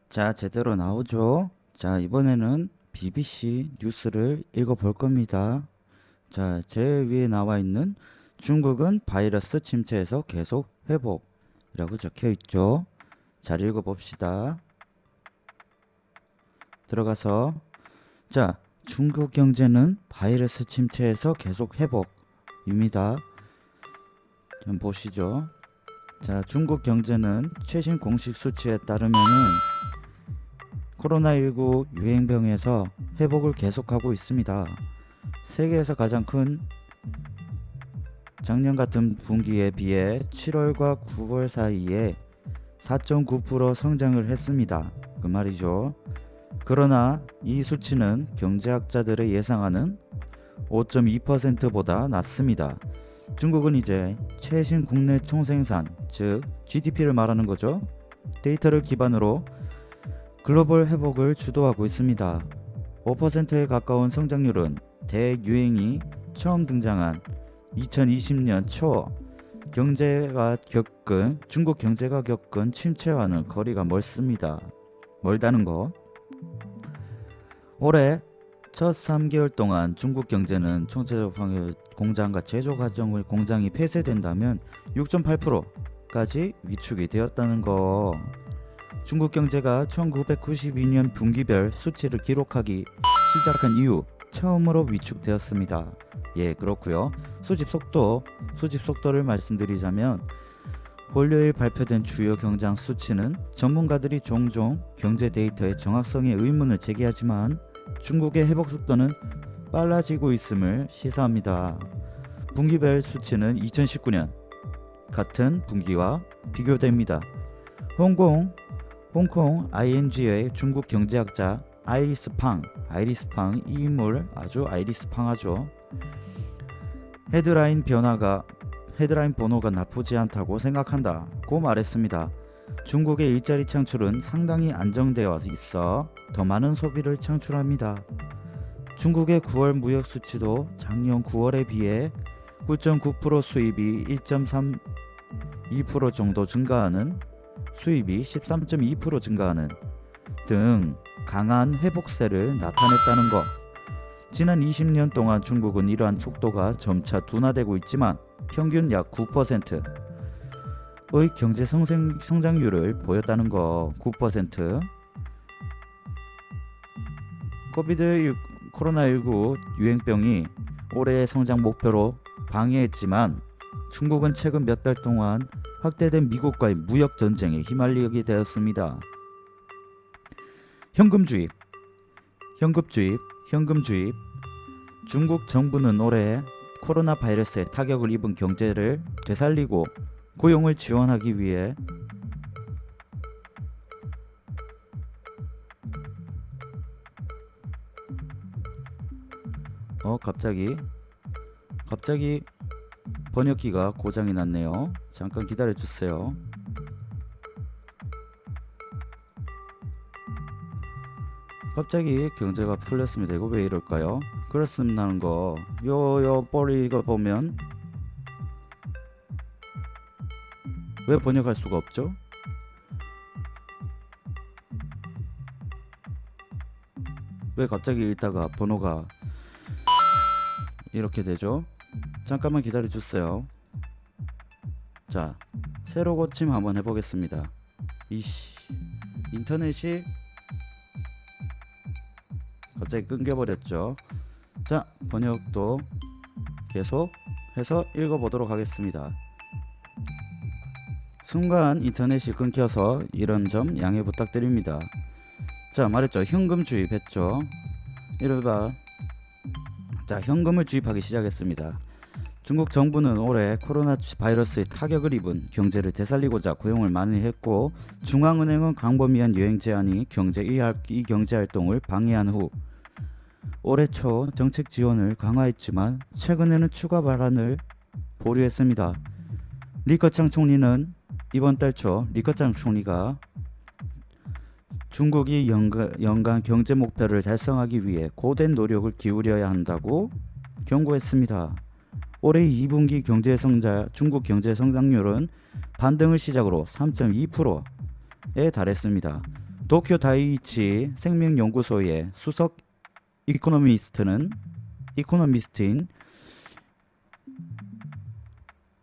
자, 제대로 나오죠? 자, 이번에는 BBC 뉴스를 읽어볼 겁니다. 자, 제일 위에 나와 있는 중국은 바이러스 침체에서 계속 회복이라고 적혀 있죠. 잘 읽어봅시다. 들어가서 자, 중국 경제는 바이러스 침체에서 계속 회복입니다. 좀 보시죠. 자, 중국 경제는 최신 공식 수치에 따르면은 코로나19 유행병에서 회복을 계속하고 있습니다. 세계에서 가장 큰 작년 같은 분기에 비해 7월과 9월 사이에 4.9% 성장을 했습니다. 그 말이죠. 그러나 이 수치는 경제학자들의 예상하는 5.2%보다 낮습니다. 중국은 이제 최신 국내 총생산, 즉 GDP를 말하는 거죠. 데이터를 기반으로 글로벌 회복을 주도하고 있습니다. 5%에 가까운 성장률은 대유행이 처음 등장한 2020년 초 중국 경제가 겪은 침체와는 거리가 멀습니다. 멀다는 거. 올해 첫 3개월 동안 중국 경제는 총체적 공장과 제조 과정의 공장이 폐쇄된다면 6.8%까지 위축이 되었다는 거. 중국 경제가 1992년 분기별 수치를 기록하기 시작한 이후 처음으로 위축되었습니다. 예, 그렇고요. 수집 속도를 말씀드리자면 월요일 발표된 주요 경장 수치는 전문가들이 종종 경제 데이터의 정확성에 의문을 제기하지만 중국의 회복 속도는 빨라지고 있음을 시사합니다. 분기별 수치는 2019년 같은 분기와 비교됩니다. 홍콩 ING의 중국 경제학자 아이리스 팡 이 인물 아주 아이리스 팡하죠. 헤드라인 번호가 나쁘지 않다고 생각한다고 말했습니다. 중국의 일자리 창출은 상당히 안정되어 있어 더 많은 소비를 창출합니다. 중국의 9월 무역 수치도 작년 9월에 비해 9.9% 수입이 1.32% 정도 증가하는 수입이 13.2% 증가하는 등 강한 회복세를 나타냈다는 것. 지난 20년 동안 중국은 이러한 속도가 점차 둔화되고 있지만 평균 약 9%의 경제 성장률을 보였다는 거. 9%. 코로나19 유행병이 올해의 성장 목표로 방해했지만 중국은 최근 몇 달 동안 확대된 미국과의 무역 전쟁에 휘말리게 되었습니다. 현금 주입. 중국 정부는 올해 코로나 바이러스에 타격을 입은 경제를 되살리고 고용을 지원하기 위해 갑자기 번역기가 고장이 났네요. 잠깐 기다려 주세요. 갑자기 경제가 풀렸습니다. 이거 왜 이럴까요? 그렇습니다는 거. 뻘이 이거 보면 왜 번역할 수가 없죠? 왜 갑자기 읽다가 번호가 이렇게 되죠? 잠깐만 기다려 주세요. 자, 새로 고침 한번 해보겠습니다. 인터넷이 갑자기 끊겨버렸죠. 자, 번역도 계속 해서 읽어보도록 하겠습니다. 순간 인터넷이 끊겨서 이런 점 양해 부탁드립니다. 자, 말했죠. 현금 주입했죠. 이러다 자, 현금을 주입하기 시작했습니다. 중국 정부는 올해 코로나 바이러스의 타격을 입은 경제를 되살리고자 고용을 많이 했고 중앙은행은 광범위한 여행 제한이 이 경제 활동을 방해한 후 올해 초 정책 지원을 강화했지만 최근에는 추가 방안을 보류했습니다. 리커창 총리는 이번 달 초 리커창 총리가 중국이 연간 경제 목표를 달성하기 위해 고된 노력을 기울여야 한다고 경고했습니다. 올해 2분기 중국 경제 성장률은 반등을 시작으로 3.2%에 달했습니다. 도쿄 다이이치 생명연구소의 수석 이코노미스트인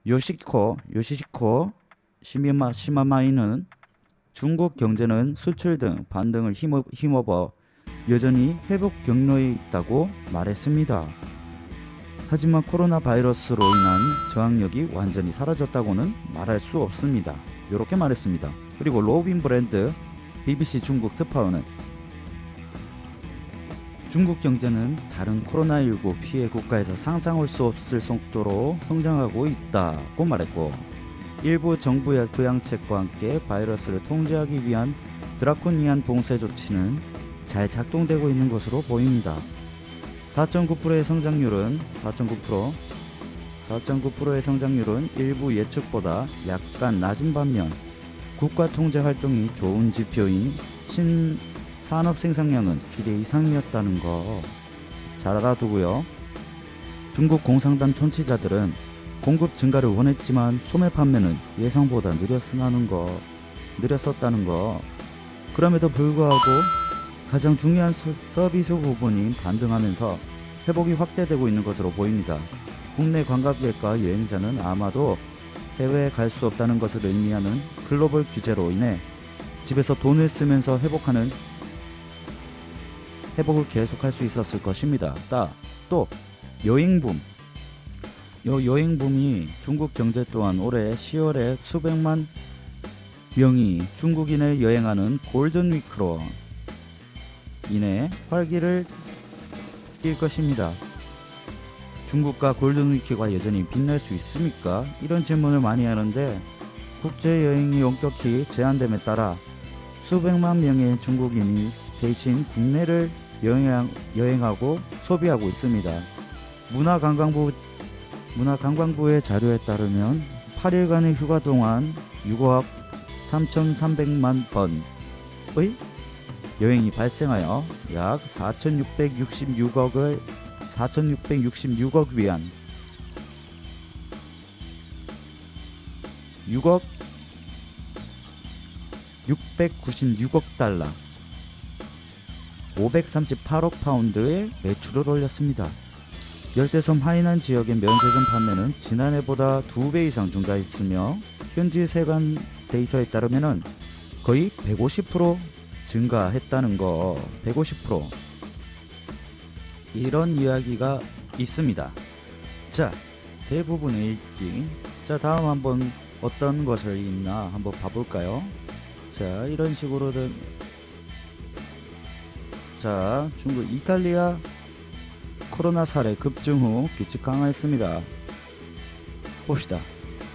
요시히코 시마마이는 중국 경제는 수출 등 반등을 힘입어 여전히 회복 경로에 있다고 말했습니다. 하지만 코로나 바이러스로 인한 저항력이 완전히 사라졌다고는 말할 수 없습니다. 이렇게 말했습니다. 그리고 로빈 브랜드 BBC 중국 특파원은 중국 경제는 다른 코로나19 피해 국가에서 상상할 수 없을 속도로 성장하고 있다고 말했고, 일부 정부의 부양책과 함께 바이러스를 통제하기 위한 드라코니안 봉쇄 조치는 잘 작동되고 있는 것으로 보입니다. 4.9%의 성장률은 4.9%의 성장률은 일부 예측보다 약간 낮은 반면 국가 통제 활동이 좋은 지표인 산업 생산량은 기대 이상이었다는 거 잘 알아두고요. 중국 공산당 통치자들은 공급 증가를 원했지만 소매 판매는 예상보다 느렸었다는 거. 그럼에도 불구하고 가장 중요한 서비스 부분이 반등하면서 회복이 확대되고 있는 것으로 보입니다. 국내 관광객과 여행자는 아마도 해외에 갈 수 없다는 것을 의미하는 글로벌 규제로 인해 집에서 돈을 쓰면서 회복을 계속할 수 있었을 것입니다. 또 여행붐. 여행붐이 중국 경제 또한 올해 10월에 수백만 명이 중국인을 여행하는 골든위크로 인해 활기를 띨 것입니다. 중국과 골든위크가 여전히 빛날 수 있습니까? 이런 질문을 많이 하는데 국제여행이 엄격히 제한됨에 따라 수백만 명의 중국인이 대신 국내를 여행하고 소비하고 있습니다. 문화관광부의 자료에 따르면 8일간의 휴가 동안 6억 3,300만 번의 여행이 발생하여 약 4,666억 위안 6억 696억 달러 538억 파운드의 매출을 올렸습니다. 열대섬 하이난 지역의 면세점 판매는 지난해보다 2배 이상 증가했으며 현지 세관 데이터에 따르면 거의 150% 증가했다는 거. 150% 이런 이야기가 있습니다. 자, 대부분의 읽기. 자, 다음 한번 어떤 것을 읽나 한번 봐볼까요? 자, 이런 식으로든 자, 중국 이탈리아 코로나 사례 급증 후 규칙 강화했습니다. 봅시다.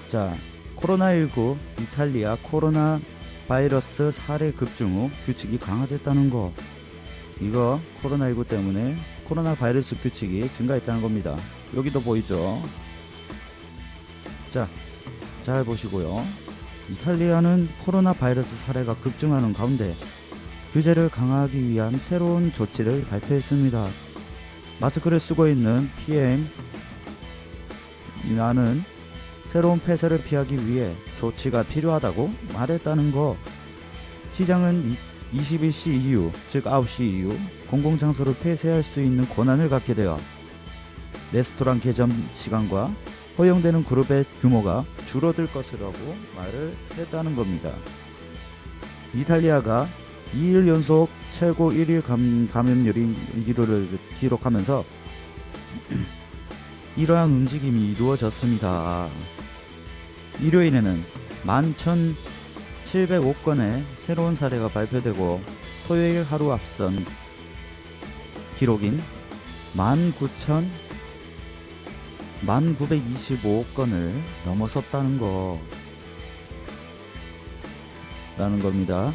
자, 코로나19 이탈리아 코로나 바이러스 사례 급증 후 규칙이 강화됐다는 거. 이거 코로나19 때문에 코로나 바이러스 규칙이 증가했다는 겁니다. 여기도 보이죠? 자, 잘 보시고요. 이탈리아는 코로나 바이러스 사례가 급증하는 가운데 규제를 강화하기 위한 새로운 조치를 발표했습니다. 마스크를 쓰고 있는 PM이라는 새로운 폐쇄를 피하기 위해 조치가 필요하다고 말했다는 거. 시장은 21시 이후, 즉 9시 이후 공공장소를 폐쇄할 수 있는 권한을 갖게 되어 레스토랑 개점 시간과 허용되는 그룹의 규모가 줄어들 것이라고 말을 했다는 겁니다. 이탈리아가 2일 연속 최고 1일 감염률을 기록하면서 이러한 움직임이 이루어졌습니다. 일요일에는 11,705건의 새로운 사례가 발표되고 토요일 하루 앞선 기록인 1925건을 넘어섰다는 라는 겁니다.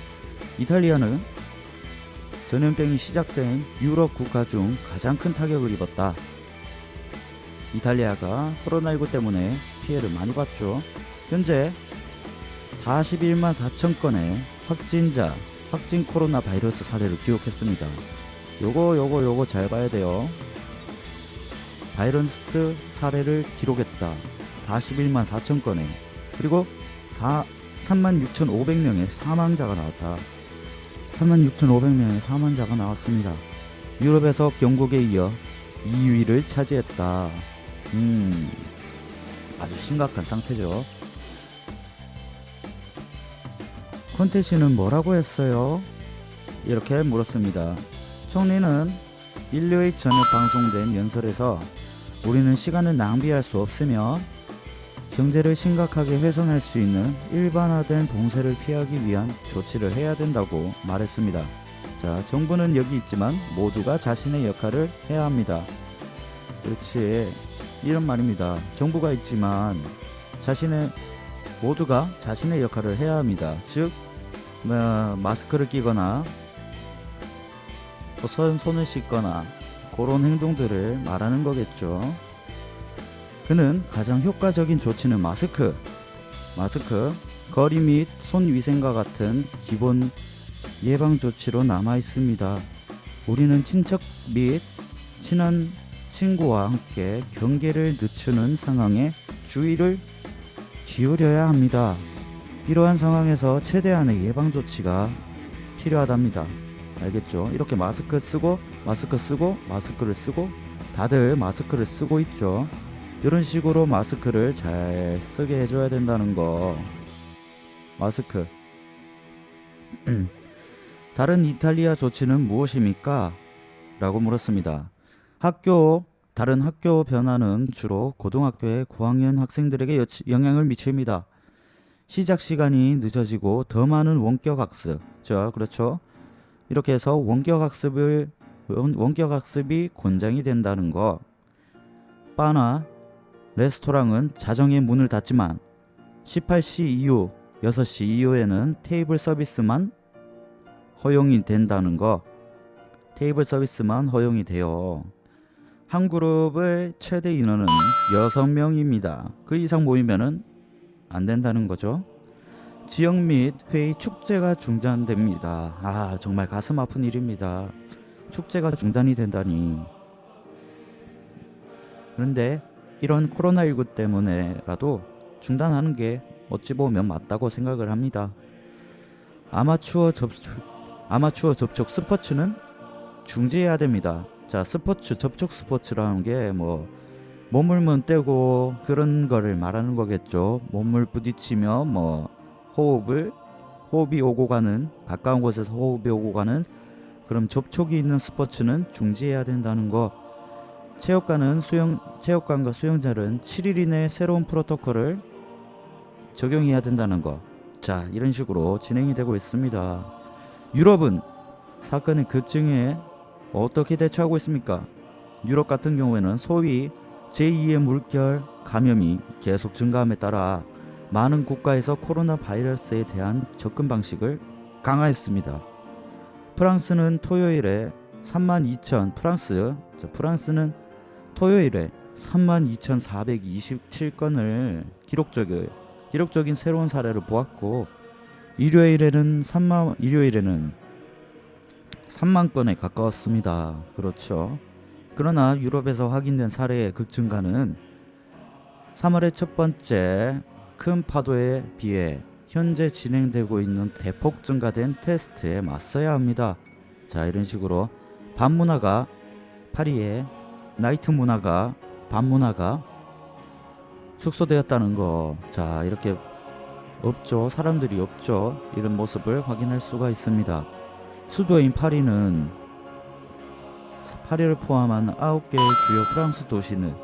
이탈리아는 전염병이 시작된 유럽 국가 중 가장 큰 타격을 입었다. 이탈리아가 코로나19 때문에 피해를 많이 봤죠. 현재 41만 4천 건의 확진 코로나 바이러스 사례를 기록했습니다. 요거 잘 봐야 돼요. 바이러스 사례를 기록했다. 41만 4천 건에. 그리고 36,500명의 사망자가 나왔다. 36,500명의 사망자가 나왔습니다. 유럽에서 영국에 이어 2위를 차지했다. 아주 심각한 상태죠. 콘테 씨는 뭐라고 했어요? 이렇게 물었습니다. 총리는 인류의 전에 방송된 연설에서 우리는 시간을 낭비할 수 없으며 경제를 심각하게 훼손할 수 있는 일반화된 봉쇄를 피하기 위한 조치를 해야 된다고 말했습니다. 자, 정부는 여기 있지만 모두가 자신의 역할을 해야 합니다. 그렇지, 이런 말입니다. 정부가 있지만 모두가 자신의 역할을 해야 합니다. 즉 마스크를 끼거나 또 손을 씻거나 그런 행동들을 말하는 거겠죠. 그는 가장 효과적인 조치는 마스크, 거리 및 손 위생과 같은 기본 예방 조치로 남아 있습니다. 우리는 친척 및 친한 친구와 함께 경계를 늦추는 상황에 주의를 기울여야 합니다. 이러한 상황에서 최대한의 예방 조치가 필요하답니다. 알겠죠? 이렇게 마스크를 쓰고 다들 마스크를 쓰고 있죠. 이런 식으로 마스크를 잘 쓰게 해줘야 된다는 거. 마스크. 다른 이탈리아 조치는 무엇입니까? 라고 물었습니다. 다른 학교 변화는 주로 고등학교의 고학년 학생들에게 영향을 미칩니다. 시작 시간이 늦어지고 더 많은 원격 학습. 그렇죠. 이렇게 해서 원격 학습이 권장이 된다는 거. 바나 레스토랑은 자정에 문을 닫지만 18시 이후 6시 이후에는 테이블 서비스만 허용이 된다는 거. 테이블 서비스만 허용이 돼요. 한 그룹의 최대 인원은 6명입니다. 그 이상 모이면은 안 된다는 거죠. 지역 및 회의 축제가 중단됩니다. 정말 가슴 아픈 일입니다. 축제가 중단이 된다니. 그런데 이런 코로나19 때문에라도 중단하는 게 어찌 보면 맞다고 생각을 합니다. 아마추어 접촉 스포츠는 중지해야 됩니다. 자, 접촉 스포츠라는 게 몸을 떼고 그런 거를 말하는 거겠죠. 몸을 부딪히며 호흡이 오고 가는, 가까운 곳에서 호흡이 오고 가는 그런 접촉이 있는 스포츠는 중지해야 된다는 거. 체육관과 수영장은 7일 이내 새로운 프로토콜을 적용해야 된다는 거. 자, 이런 식으로 진행이 되고 있습니다. 유럽은 사건의 급증에 어떻게 대처하고 있습니까? 유럽 같은 경우에는 소위 제2의 물결 감염이 계속 증가함에 따라 많은 국가에서 코로나 바이러스에 대한 접근 방식을 강화했습니다. 프랑스는 토요일에 32,000, 토요일에 32,427건을 기록적인 새로운 사례를 보았고, 일요일에는 3만 건에 가까웠습니다. 그렇죠. 그러나 유럽에서 확인된 사례의 급증가는 3월의 첫 번째 큰 파도에 비해 현재 진행되고 있는 대폭 증가된 테스트에 맞서야 합니다. 자, 이런 식으로 파리의 나이트 문화가, 밤문화가 축소되었다는 거. 자, 이렇게 사람들이 없죠. 이런 모습을 확인할 수가 있습니다. 수도인 파리를 포함한 9개의 주요 프랑스 도시는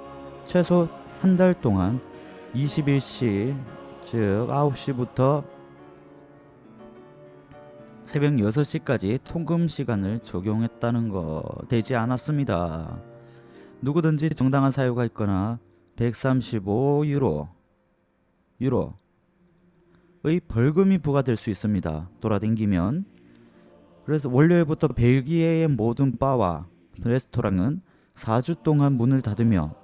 최소 한 달 동안 21시, 즉 9시부터 새벽 6시까지 통금 시간을 적용했다는 거. 되지 않았습니다. 누구든지 정당한 사유가 있거나 135유로의 벌금이 부과될 수 있습니다. 돌아다니면. 그래서 월요일부터 벨기에의 모든 바와 레스토랑은 4주 동안 문을 닫으며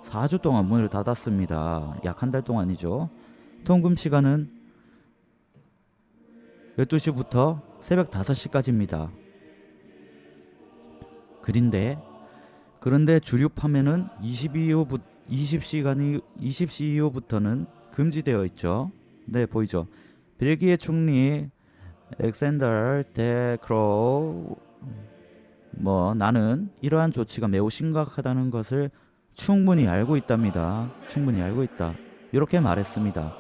4주 동안 문을 닫았습니다. 약 한 달 동안이죠. 통금 시간은 12시부터 새벽 5시까지입니다. 그런데 주류 판매는 20시 이후부터는 금지되어 있죠. 네, 보이죠. 벨기에 총리 엑센더 데크로 나는 이러한 조치가 매우 심각하다는 것을 충분히 알고 있답니다. 충분히 알고 있다. 이렇게 말했습니다.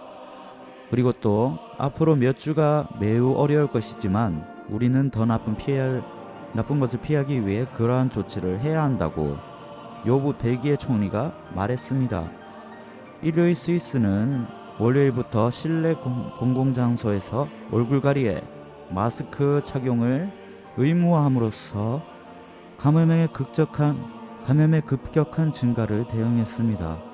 그리고 또 앞으로 몇 주가 매우 어려울 것이지만 우리는 더 나쁜 것을 피하기 위해 그러한 조치를 해야 한다고 요부 벨기에 총리가 말했습니다. 일요일 스위스는 월요일부터 실내 공공장소에서 얼굴가리에 마스크 착용을 의무화함으로써 감염의 급격한 증가를 대응했습니다.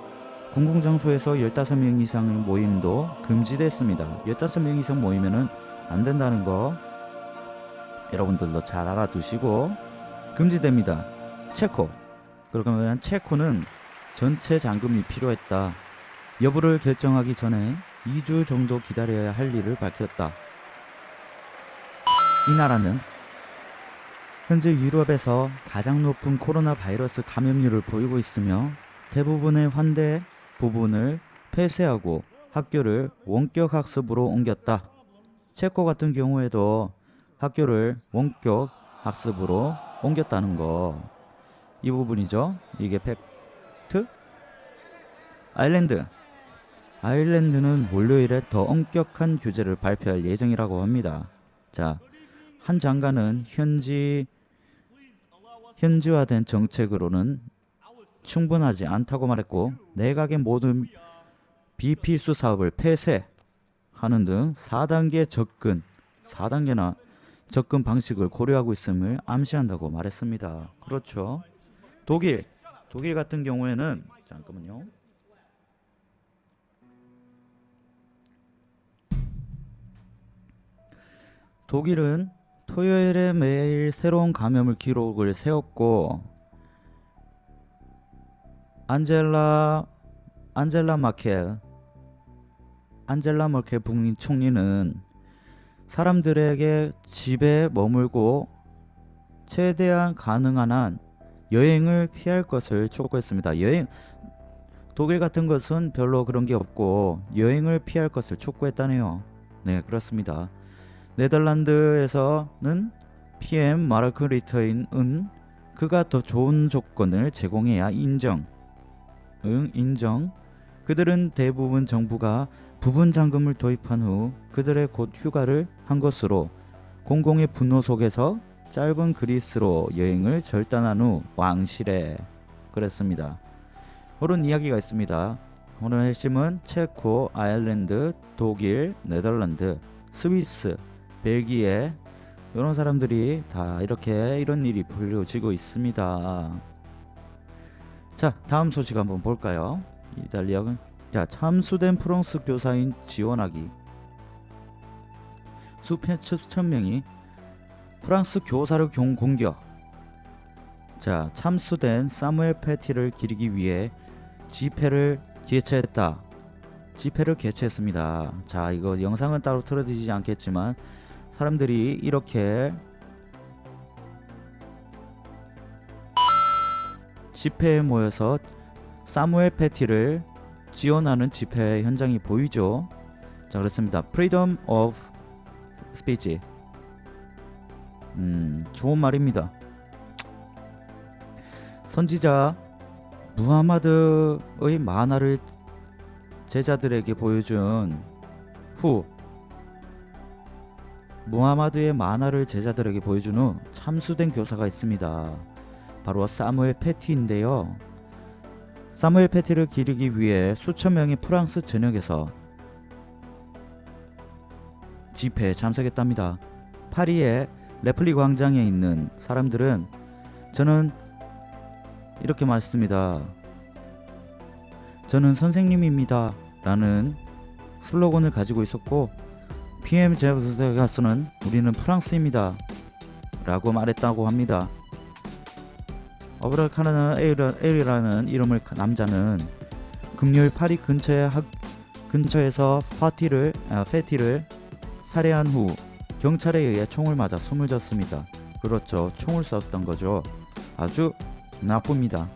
공공장소에서 15명 이상의 모임도 금지됐습니다. 15명 이상 모이면은 안 된다는 거 여러분들도 잘 알아두시고 금지됩니다. 체코. 그러면 체코는 전체 잔금이 필요했다. 여부를 결정하기 전에 2주 정도 기다려야 할 일을 밝혔다. 이 나라는 현재 유럽에서 가장 높은 코로나 바이러스 감염률을 보이고 있으며 대부분의 환대 부분을 폐쇄하고 학교를 원격 학습으로 옮겼다. 체코 같은 경우에도 학교를 원격 학습으로 옮겼다는 거. 이 부분이죠. 이게 팩트. 아일랜드는 월요일에 더 엄격한 규제를 발표할 예정이라고 합니다. 자, 한 장관은 현지화된 정책으로는 충분하지 않다고 말했고 내각의 모든 비필수 사업을 폐쇄하는 등 4단계 접근 방식을 고려하고 있음을 암시한다고 말했습니다. 그렇죠. 독일 같은 경우에는 잠깐만요. 독일은 토요일에 매일 새로운 감염을 기록을 세웠고 안젤라 머켈 북미 총리는 사람들에게 집에 머물고 최대한 가능한 한 여행을 피할 것을 촉구했습니다. 독일 같은 것은 별로 그런 게 없고 여행을 피할 것을 촉구했다네요. 네, 그렇습니다. 네덜란드에서는 PM 마르크 리터는 그가 더 좋은 조건을 제공해야 인정. 그들은 대부분 정부가 부분 잔금을 도입한 후 그들의 곧 휴가를 한 것으로 공공의 분노 속에서 짧은 그리스로 여행을 절단한 후 왕실에 그랬습니다. 이런 이야기가 있습니다. 오늘 핵심은 체코, 아일랜드, 독일, 네덜란드, 스위스, 벨기에 이런 사람들이 다 이런 일이 벌어지고 있습니다. 자, 다음 소식 한번 볼까요? 이탈리아는 참수된 프랑스 교사인 지원하기. 수천 명이 프랑스 교사를 공격. 자, 참수된 사무엘 패티를 기리기 위해 집회를 개최했습니다. 자, 이거 영상은 따로 틀어드리지 않겠지만 사람들이 이렇게 집회에 모여서 사무엘 패티를 지원하는 집회 현장이 보이죠. 자, 그렇습니다. Freedom of Speech. 좋은 말입니다. 선지자 무하마드의 만화를 제자들에게 보여준 후 참수된 교사가 있습니다. 바로 사무엘 패티인데요. 사무엘 패티를 기리기 위해 수천 명이 프랑스 전역에서 집회에 참석했답니다. 파리의 레플리 광장에 있는 사람들은 저는 이렇게 말했습니다. 저는 선생님입니다 라는 슬로건을 가지고 있었고 PM 제브스가스는 우리는 프랑스입니다 라고 말했다고 합니다. 어브라카나 에리라는 이름의 남자는 금요일 파리 근처에서 패티를 살해한 후 경찰에 의해 총을 맞아 숨을 졌습니다. 그렇죠. 총을 쐈던 거죠. 아주 나쁩니다.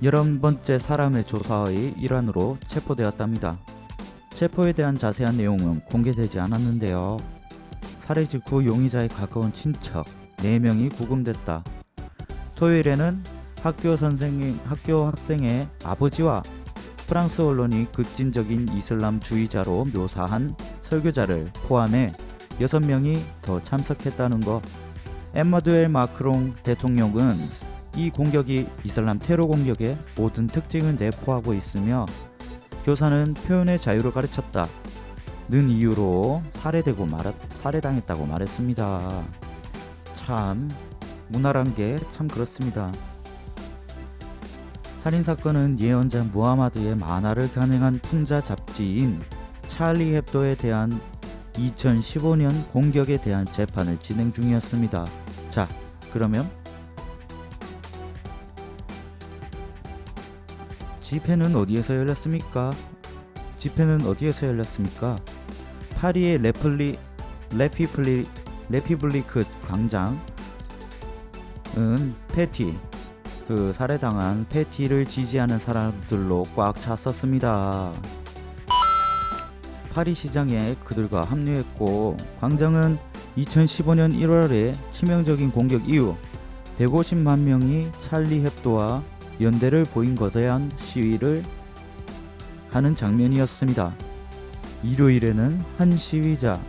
11번째 사람의 조사의 일환으로 체포되었답니다. 체포에 대한 자세한 내용은 공개되지 않았는데요. 살해 직후 용의자에 가까운 친척 4명이 구금됐다. 토요일에는 학교 학생의 아버지와 프랑스 언론이 급진적인 이슬람주의자로 묘사한 설교자를 포함해 6명이 더 참석했다는 것. 엠마누엘 마크롱 대통령은 이 공격이 이슬람 테러 공격의 모든 특징을 내포하고 있으며 교사는 표현의 자유를 가르쳤다 는 이유로 살해당했다고 말했습니다. 참 문화란 게 참 그렇습니다. 살인사건은 예언자 무하마드의 만화를 간행한 풍자 잡지인 찰리 heb도에 대한 2015년 공격에 대한 재판을 진행 중이었습니다. 자, 그러면 집회는 어디에서 열렸습니까? 파리의 레피블리크 광장은 패티, 살해당한 패티를 지지하는 사람들로 꽉 찼었습니다. 파리 시장에 그들과 합류했고, 광장은 2015년 1월에 치명적인 공격 이후 150만 명이 찰리 heb도와 연대를 보인 것에 대한 시위를 하는 장면이었습니다. 일요일에는 한 시위자가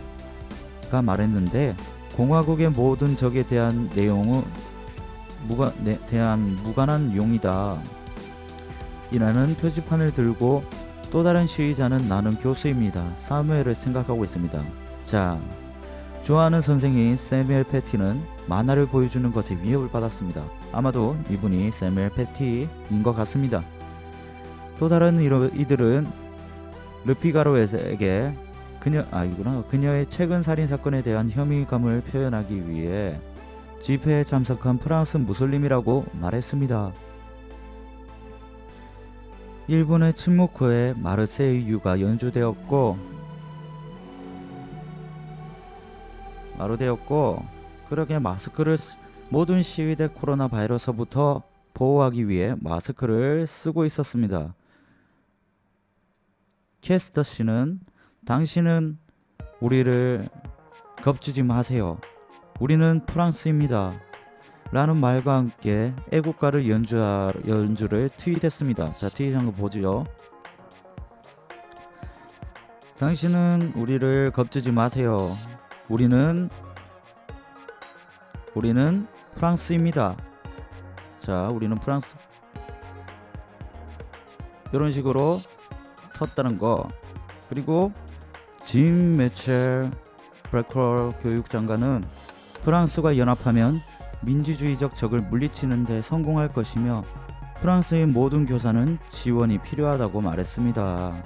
말했는데, 공화국의 모든 적에 대한 내용은 무관한 용이다 이라는 표지판을 들고 또 다른 시위자는 나는 교수입니다. 사무엘을 생각하고 있습니다. 자, 좋아하는 선생인 세뮤엘 패티는 만화를 보여주는 것에 위협을 받았습니다. 아마도 이분이 세뮤엘 패티인 것 같습니다. 또 다른 이들은 르피가로에게 그녀의 최근 살인사건에 대한 혐의감을 표현하기 위해 집회에 참석한 프랑스 무슬림이라고 말했습니다. 일본의 침묵 후에 마르세유가 연주되었고 그러게 모든 시위대 코로나 바이러스부터 보호하기 위해 마스크를 쓰고 있었습니다. 캐스터 씨는 당신은 우리를 겁주지 마세요. 우리는 프랑스입니다. 라는 말과 함께 애국가를 연주를 트윗했습니다. 자, 트윗 한번 보죠. 당신은 우리를 겁주지 마세요. 우리는 프랑스입니다. 자, 우리는 프랑스. 이런 식으로 텄다는 거. 그리고 짐 매첼 브레커 교육장관은 프랑스가 연합하면 민주주의적 적을 물리치는 데 성공할 것이며 프랑스의 모든 교사는 지원이 필요하다고 말했습니다.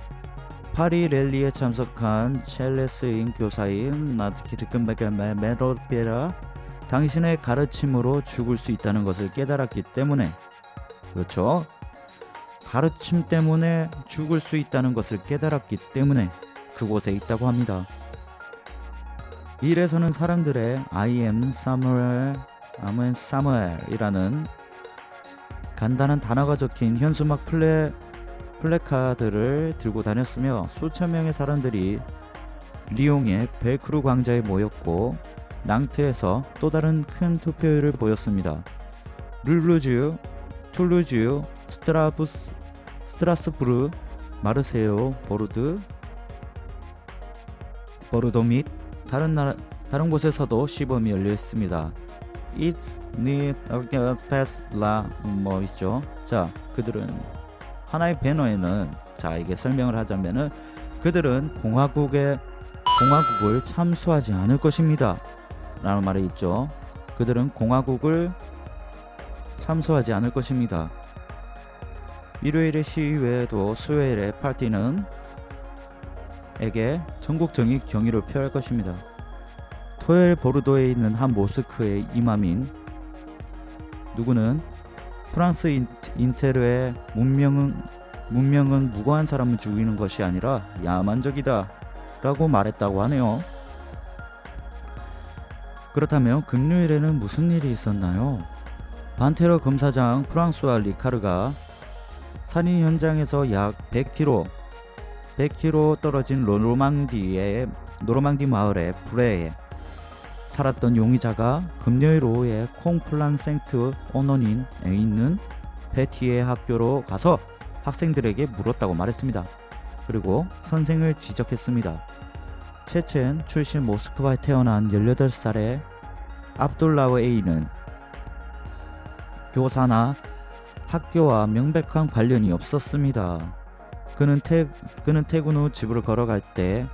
파리 랠리에 참석한 첼레스인 교사인 메로피에라 당신의 가르침으로 죽을 수 있다는 것을 깨달았기 때문에, 그렇죠? 가르침 때문에 죽을 수 있다는 것을 깨달았기 때문에 그곳에 있다고 합니다. 일에서는 사람들의 I am Samuel 이라는 간단한 단어가 적힌 현수막 플래카드를 들고 다녔으며 수천 명의 사람들이 리옹의 벨크루 광장에 모였고 낭트에서 또 다른 큰 투표율을 보였습니다. 룰루즈, 툴루즈, 스트라스부르, 마르세유, 보르도 및 다른 곳에서도 시범이 열려 있습니다. It's need pass la 있죠. 자, 그들은 하나의 배너에는, 자, 이게 설명을 하자면은 그들은 공화국을 참수하지 않을 것입니다 라는 말이 있죠. 그들은 공화국을 참수하지 않을 것입니다. 일요일의 시위 외에도 수요일의 파티는 에게 전국적인 경의를 표할 것입니다. 토요일 보르도에 있는 한 모스크의 이맘인 누구는 프랑스 인테르의 문명은 무고한 사람을 죽이는 것이 아니라 야만적이다 라고 말했다고 하네요. 그렇다면 금요일에는 무슨 일이 있었나요? 반테러 검사장 프랑스와 리카르가 살인 현장에서 약 100km 100km 떨어진 노르망디 마을의 브레에 살았던 용의자가 금요일 오후에 콩플랑 생트 오너닌에 있는 베티의 학교로 가서 학생들에게 물었다고 말했습니다. 그리고 선생을 지적했습니다. 체첸 출신 모스크바에 태어난 18살의 압둘라우 A는 교사나 학교와 명백한 관련이 없었습니다. 그는 퇴근 후 집으로 걸어갈 때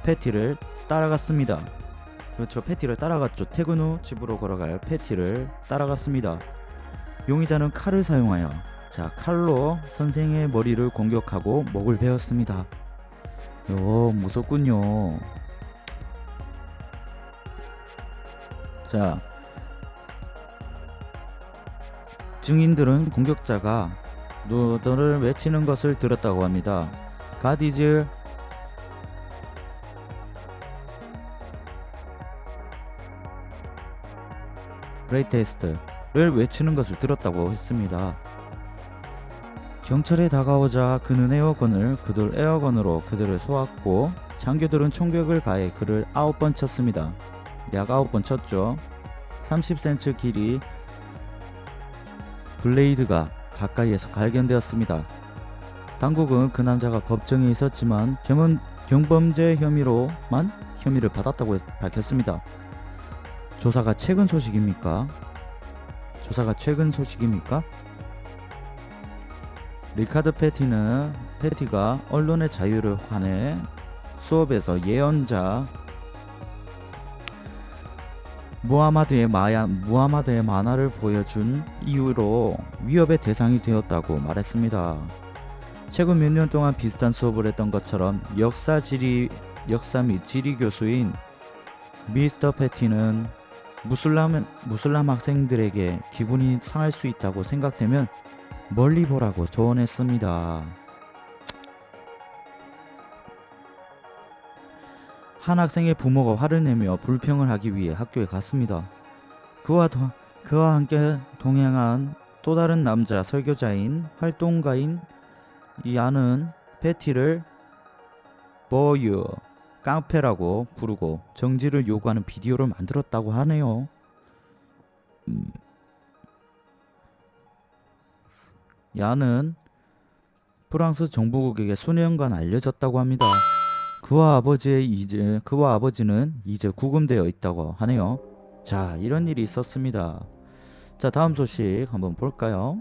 패티를 따라갔습니다. 그렇죠. 패티를 따라갔죠. 퇴근 후 집으로 걸어갈 패티를 따라갔습니다. 용의자는 칼을 사용하여 칼로 선생의 머리를 공격하고 목을 베었습니다. 무섭군요. 증인들은 공격자가 너를 외치는 것을 들었다고 합니다. God is greatest를 외치는 것을 들었다고 했습니다. 경찰에 다가오자 그는 에어건으로 그들을 쏘았고 장교들은 총격을 가해 그를 9번 쳤습니다. 약 9번 쳤죠. 30cm 길이 블레이드가 가까이에서 발견되었습니다. 당국은 그 남자가 법정에 있었지만 경범죄 혐의로만 혐의를 받았다고 밝혔습니다. 조사가 최근 소식입니까? 리카드 패티가 언론의 자유를 관해 수업에서 예언자 무하마드의 만화를 보여준 이후로 위협의 대상이 되었다고 말했습니다. 최근 몇 년 동안 비슷한 수업을 했던 것처럼 역사 및 지리 교수인 미스터 패티는 무슬람 학생들에게 기분이 상할 수 있다고 생각되면 멀리 보라고 조언했습니다. 한 학생의 부모가 화를 내며 불평을 하기 위해 학교에 갔습니다. 그와 함께 동행한 또 다른 남자 설교자인 활동가인 야는 패티를 버유 깡패라고 부르고 정지를 요구하는 비디오를 만들었다고 하네요. 야는 프랑스 정부국에게 수년간 알려졌다고 합니다. 그와 아버지는 이제 구금되어 있다고 하네요. 이런 일이 있었습니다. 다음 소식 한번 볼까요?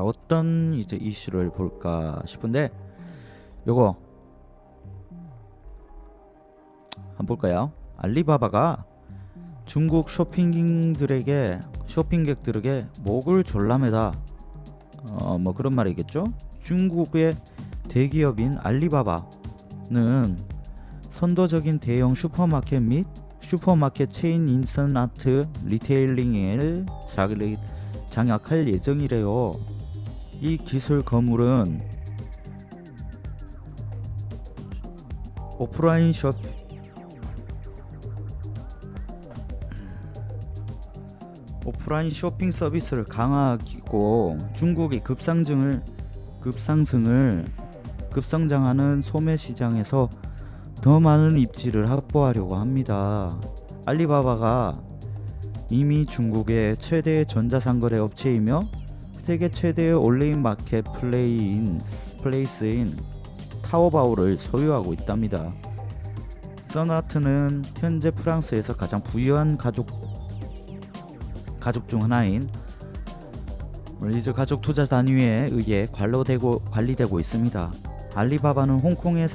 어떤 이슈를 볼까 싶은데 요거 한번 볼까요? 알리바바가 중국 쇼핑객들에게 목을 졸라매다 그런 말이겠죠? 중국의 대기업인 알리바바는 선도적인 대형 슈퍼마켓 및 슈퍼마켓 체인 인터넷 리테일링을 장악할 예정이래요. 이 기술 거물은 오프라인 쇼핑 서비스를 강화하고 중국의 급성장하는 소매 시장에서 더 많은 입지를 확보하려고 합니다. 알리바바가 이미 중국의 최대 전자상거래 업체이며 세계 최대의 온라인 마켓 플레이스인 타오바오를 소유하고 있답니다. 써나트는 현재 프랑스에서 가장 부유한 가족 중 하나인 리즈 가족 투자 단위에 의해 관리되고 있습니다. 알리바바는 홍콩에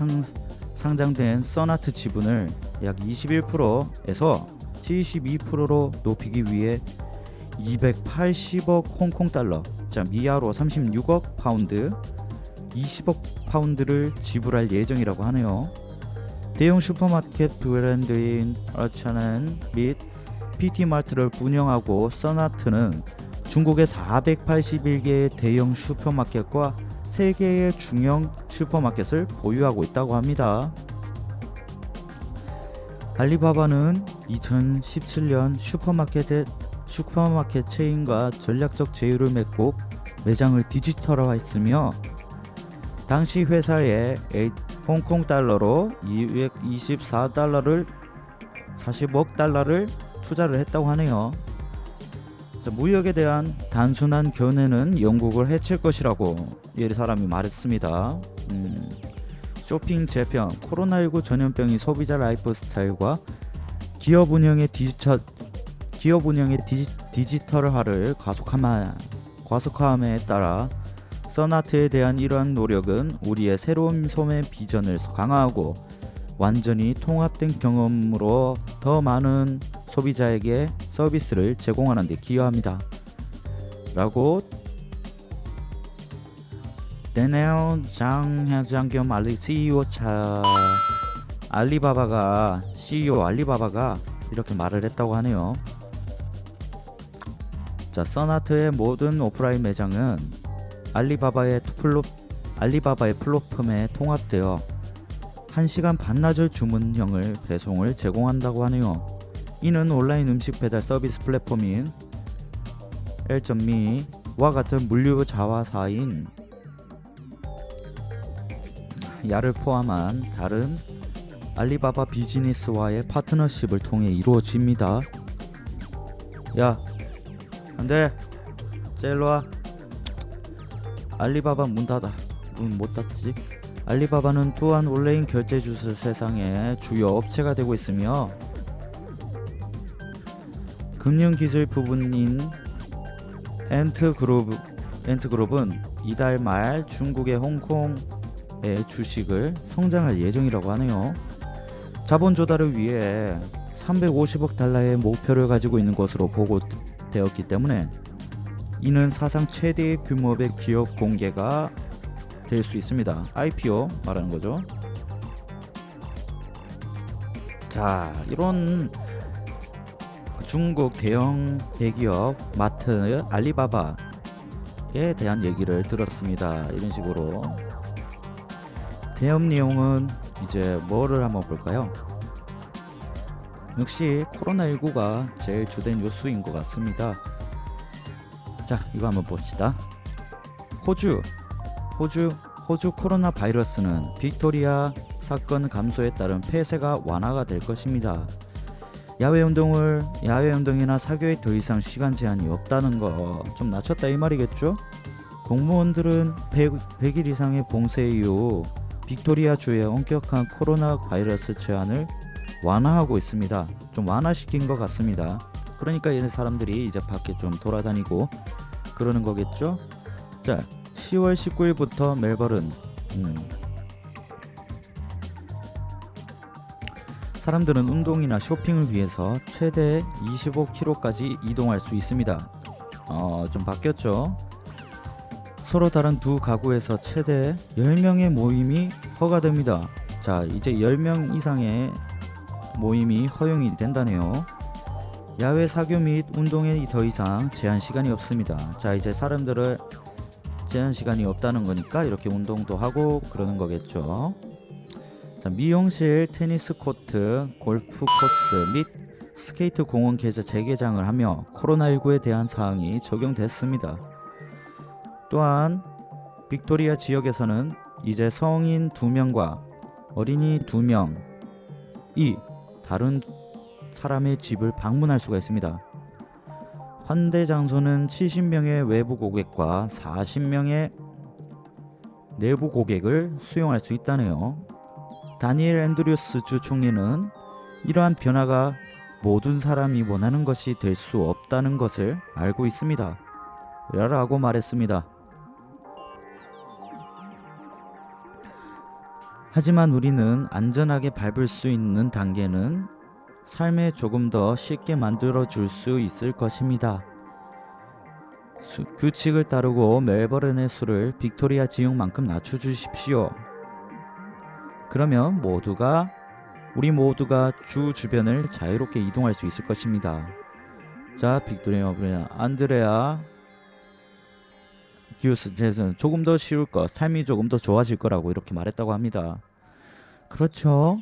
상장된 써나트 지분을 약 21%에서 72%로 높이기 위해 280억 홍콩 달러, 미아로 36억 파운드, 20억 파운드를 지불할 예정이라고 하네요. 대형 슈퍼마켓 브랜드인 H&M 및 PT마트를 운영하고 써나트는 중국의 481개의 대형 슈퍼마켓과 3개의 중형 슈퍼마켓을 보유하고 있다고 합니다. 알리바바는 2017년 슈퍼마켓 체인과 전략적 제휴를 맺고 매장을 디지털화했으며 당시 회사에 홍콩 달러로 224달러를 40억 달러를 투자를 했다고 하네요. 자, 무역에 대한 단순한 견해는 영국을 해칠 것이라고 이 사람이 말했습니다. 쇼핑 재편, 코로나19 전염병이 소비자 라이프 스타일과 기업 운영의 디지털화를 가속함에 따라 써나트에 대한 이러한 노력은 우리의 새로운 소매 비전을 강화하고 완전히 통합된 경험으로 더 많은 소비자에게 서비스를 제공하는 데 기여합니다. 라고 데넬 장 회장 겸 CEO 알리바바가 이렇게 말을 했다고 하네요. 자, 써나트의 모든 오프라인 매장은 알리바바의 플랫폼에 통합되어 1시간 반나절 주문형을 배송을 제공한다고 하네요. 이는 온라인 음식 배달 서비스 플랫폼인 L.me와 같은 물류 자화사인 야를 포함한 다른 알리바바 비즈니스와의 파트너십을 통해 이루어집니다. 야, 안돼, 젤로와 알리바바 문 닫아. 문 못 닫지? 알리바바는 또한 온라인 결제 주스 세상의 주요 업체가 되고 있으며 금융기술 부분인 엔트그룹은 이달 말 중국의 홍콩의 주식을 성장할 예정이라고 하네요. 자본 조달을 위해 350억 달러의 목표를 가지고 있는 것으로 보고되었기 때문에 이는 사상 최대의 규모의 기업 공개가 될 수 있습니다. IPO 말하는 거죠. 자, 이런 중국 대기업 마트 알리바바에 대한 얘기를 들었습니다. 이런 식으로 대업 내용은 이제 뭐를 한번 볼까요? 역시 코로나19가 제일 주된 요소인 것 같습니다. 자, 이거 한번 봅시다. 호주 코로나 바이러스는 빅토리아 사건 감소에 따른 폐쇄가 완화가 될 것입니다. 야외 운동이나 사교에 더 이상 시간 제한이 없다는 거 좀 낮췄다 이 말이겠죠? 공무원들은 100일 이상의 봉쇄 이후 빅토리아 주의 엄격한 코로나 바이러스 제한을 완화하고 있습니다. 좀 완화시킨 것 같습니다. 그러니까 이런 사람들이 이제 밖에 좀 돌아다니고 그러는 거겠죠? 자, 10월 19일부터 멜버른 사람들은 운동이나 쇼핑을 위해서 최대 25km까지 이동할 수 있습니다. 좀 바뀌었죠? 서로 다른 두 가구에서 최대 10명의 모임이 허가됩니다. 자, 이제 10명 이상의 모임이 허용이 된다네요. 야외 사교 및 운동에 더 이상 제한 시간이 없습니다. 자, 이제 사람들을 제한 시간이 없다는 거니까 이렇게 운동도 하고 그러는 거겠죠. 자, 미용실, 테니스 코트, 골프 코스 및 스케이트 공원 재개장을 하며 코로나19에 대한 사항이 적용됐습니다. 또한 빅토리아 지역에서는 이제 성인 2명과 어린이 2명이 다른 사람의 집을 방문할 수가 있습니다. 환대 장소는 70명의 외부 고객과 40명의 내부 고객을 수용할 수 있다네요. 다니엘 앤드류스 주 총리는 이러한 변화가 모든 사람이 원하는 것이 될 수 없다는 것을 알고 있습니다. 라고 말했습니다. 하지만 우리는 안전하게 밟을 수 있는 단계는 삶에 조금 더 쉽게 만들어 줄 수 있을 것입니다. 규칙을 따르고 멜버른의 수를 빅토리아 지역만큼 낮춰주십시오. 그러면 우리 모두가 주 주변을 자유롭게 이동할 수 있을 것입니다. 자, 빅토리아 안드레아 기우스는 조금 더 쉬울 것, 삶이 조금 더 좋아질 거라고 이렇게 말했다고 합니다. 그렇죠.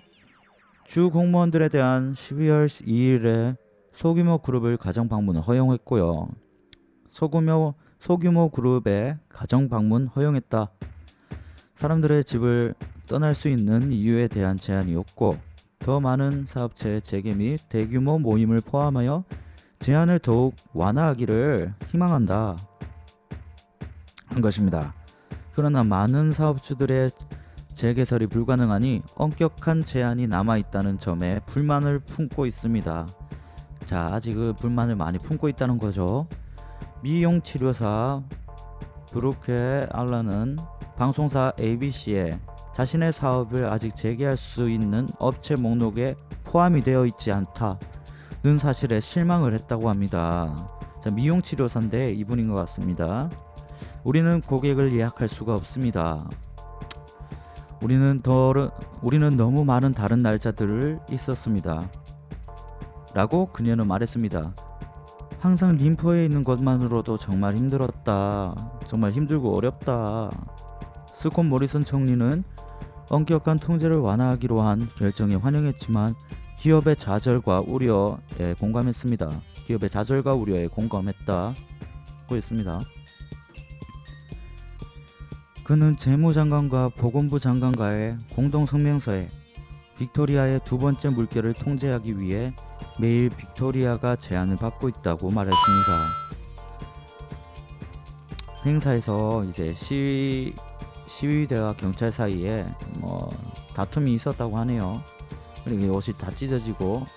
주 공무원들에 대한 12월 2일에 소규모 그룹을 가정 방문을 허용했고요. 소규모 그룹의 가정 방문 허용했다. 사람들의 집을 떠날 수 있는 이유에 대한 제한이었고, 더 많은 사업체의 재개 및 대규모 모임을 포함하여 제한을 더욱 완화하기를 희망한다 한 것입니다. 그러나 많은 사업주들의 재개설이 불가능하니 엄격한 제한이 남아있다는 점에 불만을 품고 있습니다. 자, 아직 그 불만을 많이 품고 있다는 거죠. 미용치료사 브루케 알런은 방송사 ABC에 자신의 사업을 아직 재개할 수 있는 업체 목록에 포함이 되어 있지 않다는 사실에 실망을 했다고 합니다. 자, 미용치료사인데 이분인 것 같습니다. 우리는 고객을 예약할 수가 없습니다. 우리는 너무 많은 다른 날짜들을 있었습니다. 라고 그녀는 말했습니다. 항상 림포에 있는 것만으로도 정말 힘들었다. 정말 힘들고 어렵다. 스콧 모리슨 총리는 엄격한 통제를 완화하기로 한 결정에 환영했지만 기업의 좌절과 우려에 공감했습니다. 기업의 좌절과 우려에 공감했다고 했습니다. 그는 재무장관과 보건부 장관과의 공동 성명서에 빅토리아의 두 번째 물결을 통제하기 위해 매일 빅토리아가 제한을 받고 있다고 말했습니다. 행사에서 이제 시위대와 경찰 사이에 다툼이 있었다고 하네요. 그리고 옷이 다 찢어지고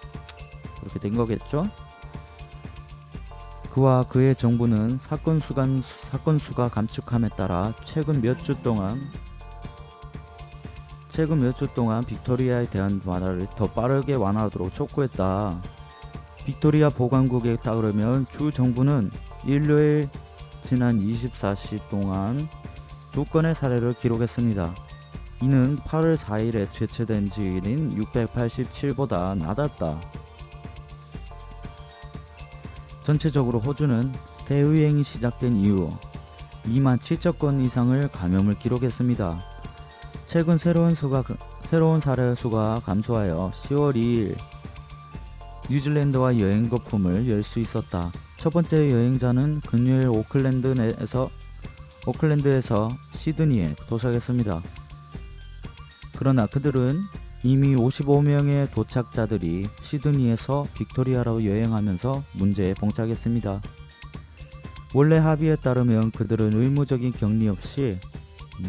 그렇게 된 거겠죠? 그와 그의 정부는 사건 수가 감축함에 따라 최근 몇 주 동안 빅토리아에 대한 완화를 더 빠르게 완화하도록 촉구했다. 빅토리아 보건국에 따르면 주 정부는 일요일 지난 24시 동안 2건의 사례를 기록했습니다. 이는 8월 4일에 제출된 지일인 687보다 낮았다. 전체적으로 호주는 대유행이 시작된 이후 2만 7천 건 이상을 감염을 기록했습니다. 최근 새로운 사례 수가 감소하여 10월 2일 뉴질랜드와 여행 거품을 열 수 있었다. 첫 번째 여행자는 금요일 오클랜드에서 시드니에 도착했습니다. 그러나 그들은 이미 55명의 도착자들이 시드니에서 빅토리아로 여행하면서 문제에 봉착했습니다. 원래 합의에 따르면 그들은 의무적인 격리 없이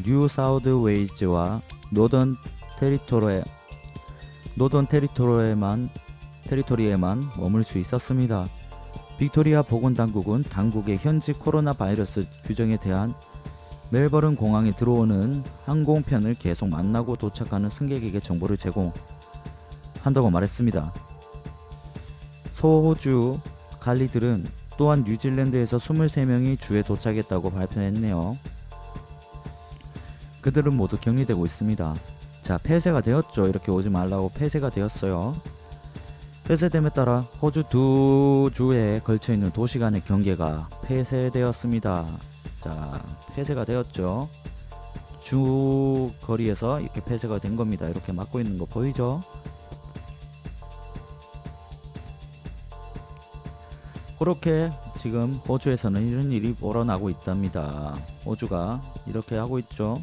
뉴 사우드 웨일즈와 노던 테리토리에만 머물 수 있었습니다. 빅토리아 보건당국은 당국의 현지 코로나 바이러스 규정에 대한 멜버른 공항에 들어오는 항공편을 계속 만나고 도착하는 승객에게 정보를 제공한다고 말했습니다. 소호주 갈리들은 또한 뉴질랜드에서 23명이 주에 도착했다고 발표했네요. 그들은 모두 격리되고 있습니다. 자, 폐쇄가 되었죠. 이렇게 오지 말라고 폐쇄가 되었어요. 폐쇄됨에 따라 호주 두 주에 걸쳐있는 도시 간의 경계가 폐쇄되었습니다. 자, 폐쇄가 되었죠. 주 거리에서 이렇게 폐쇄가 된 겁니다. 이렇게 막고 있는 거 보이죠? 그렇게 지금 호주에서는 이런 일이 벌어나고 있답니다. 호주가 이렇게 하고 있죠.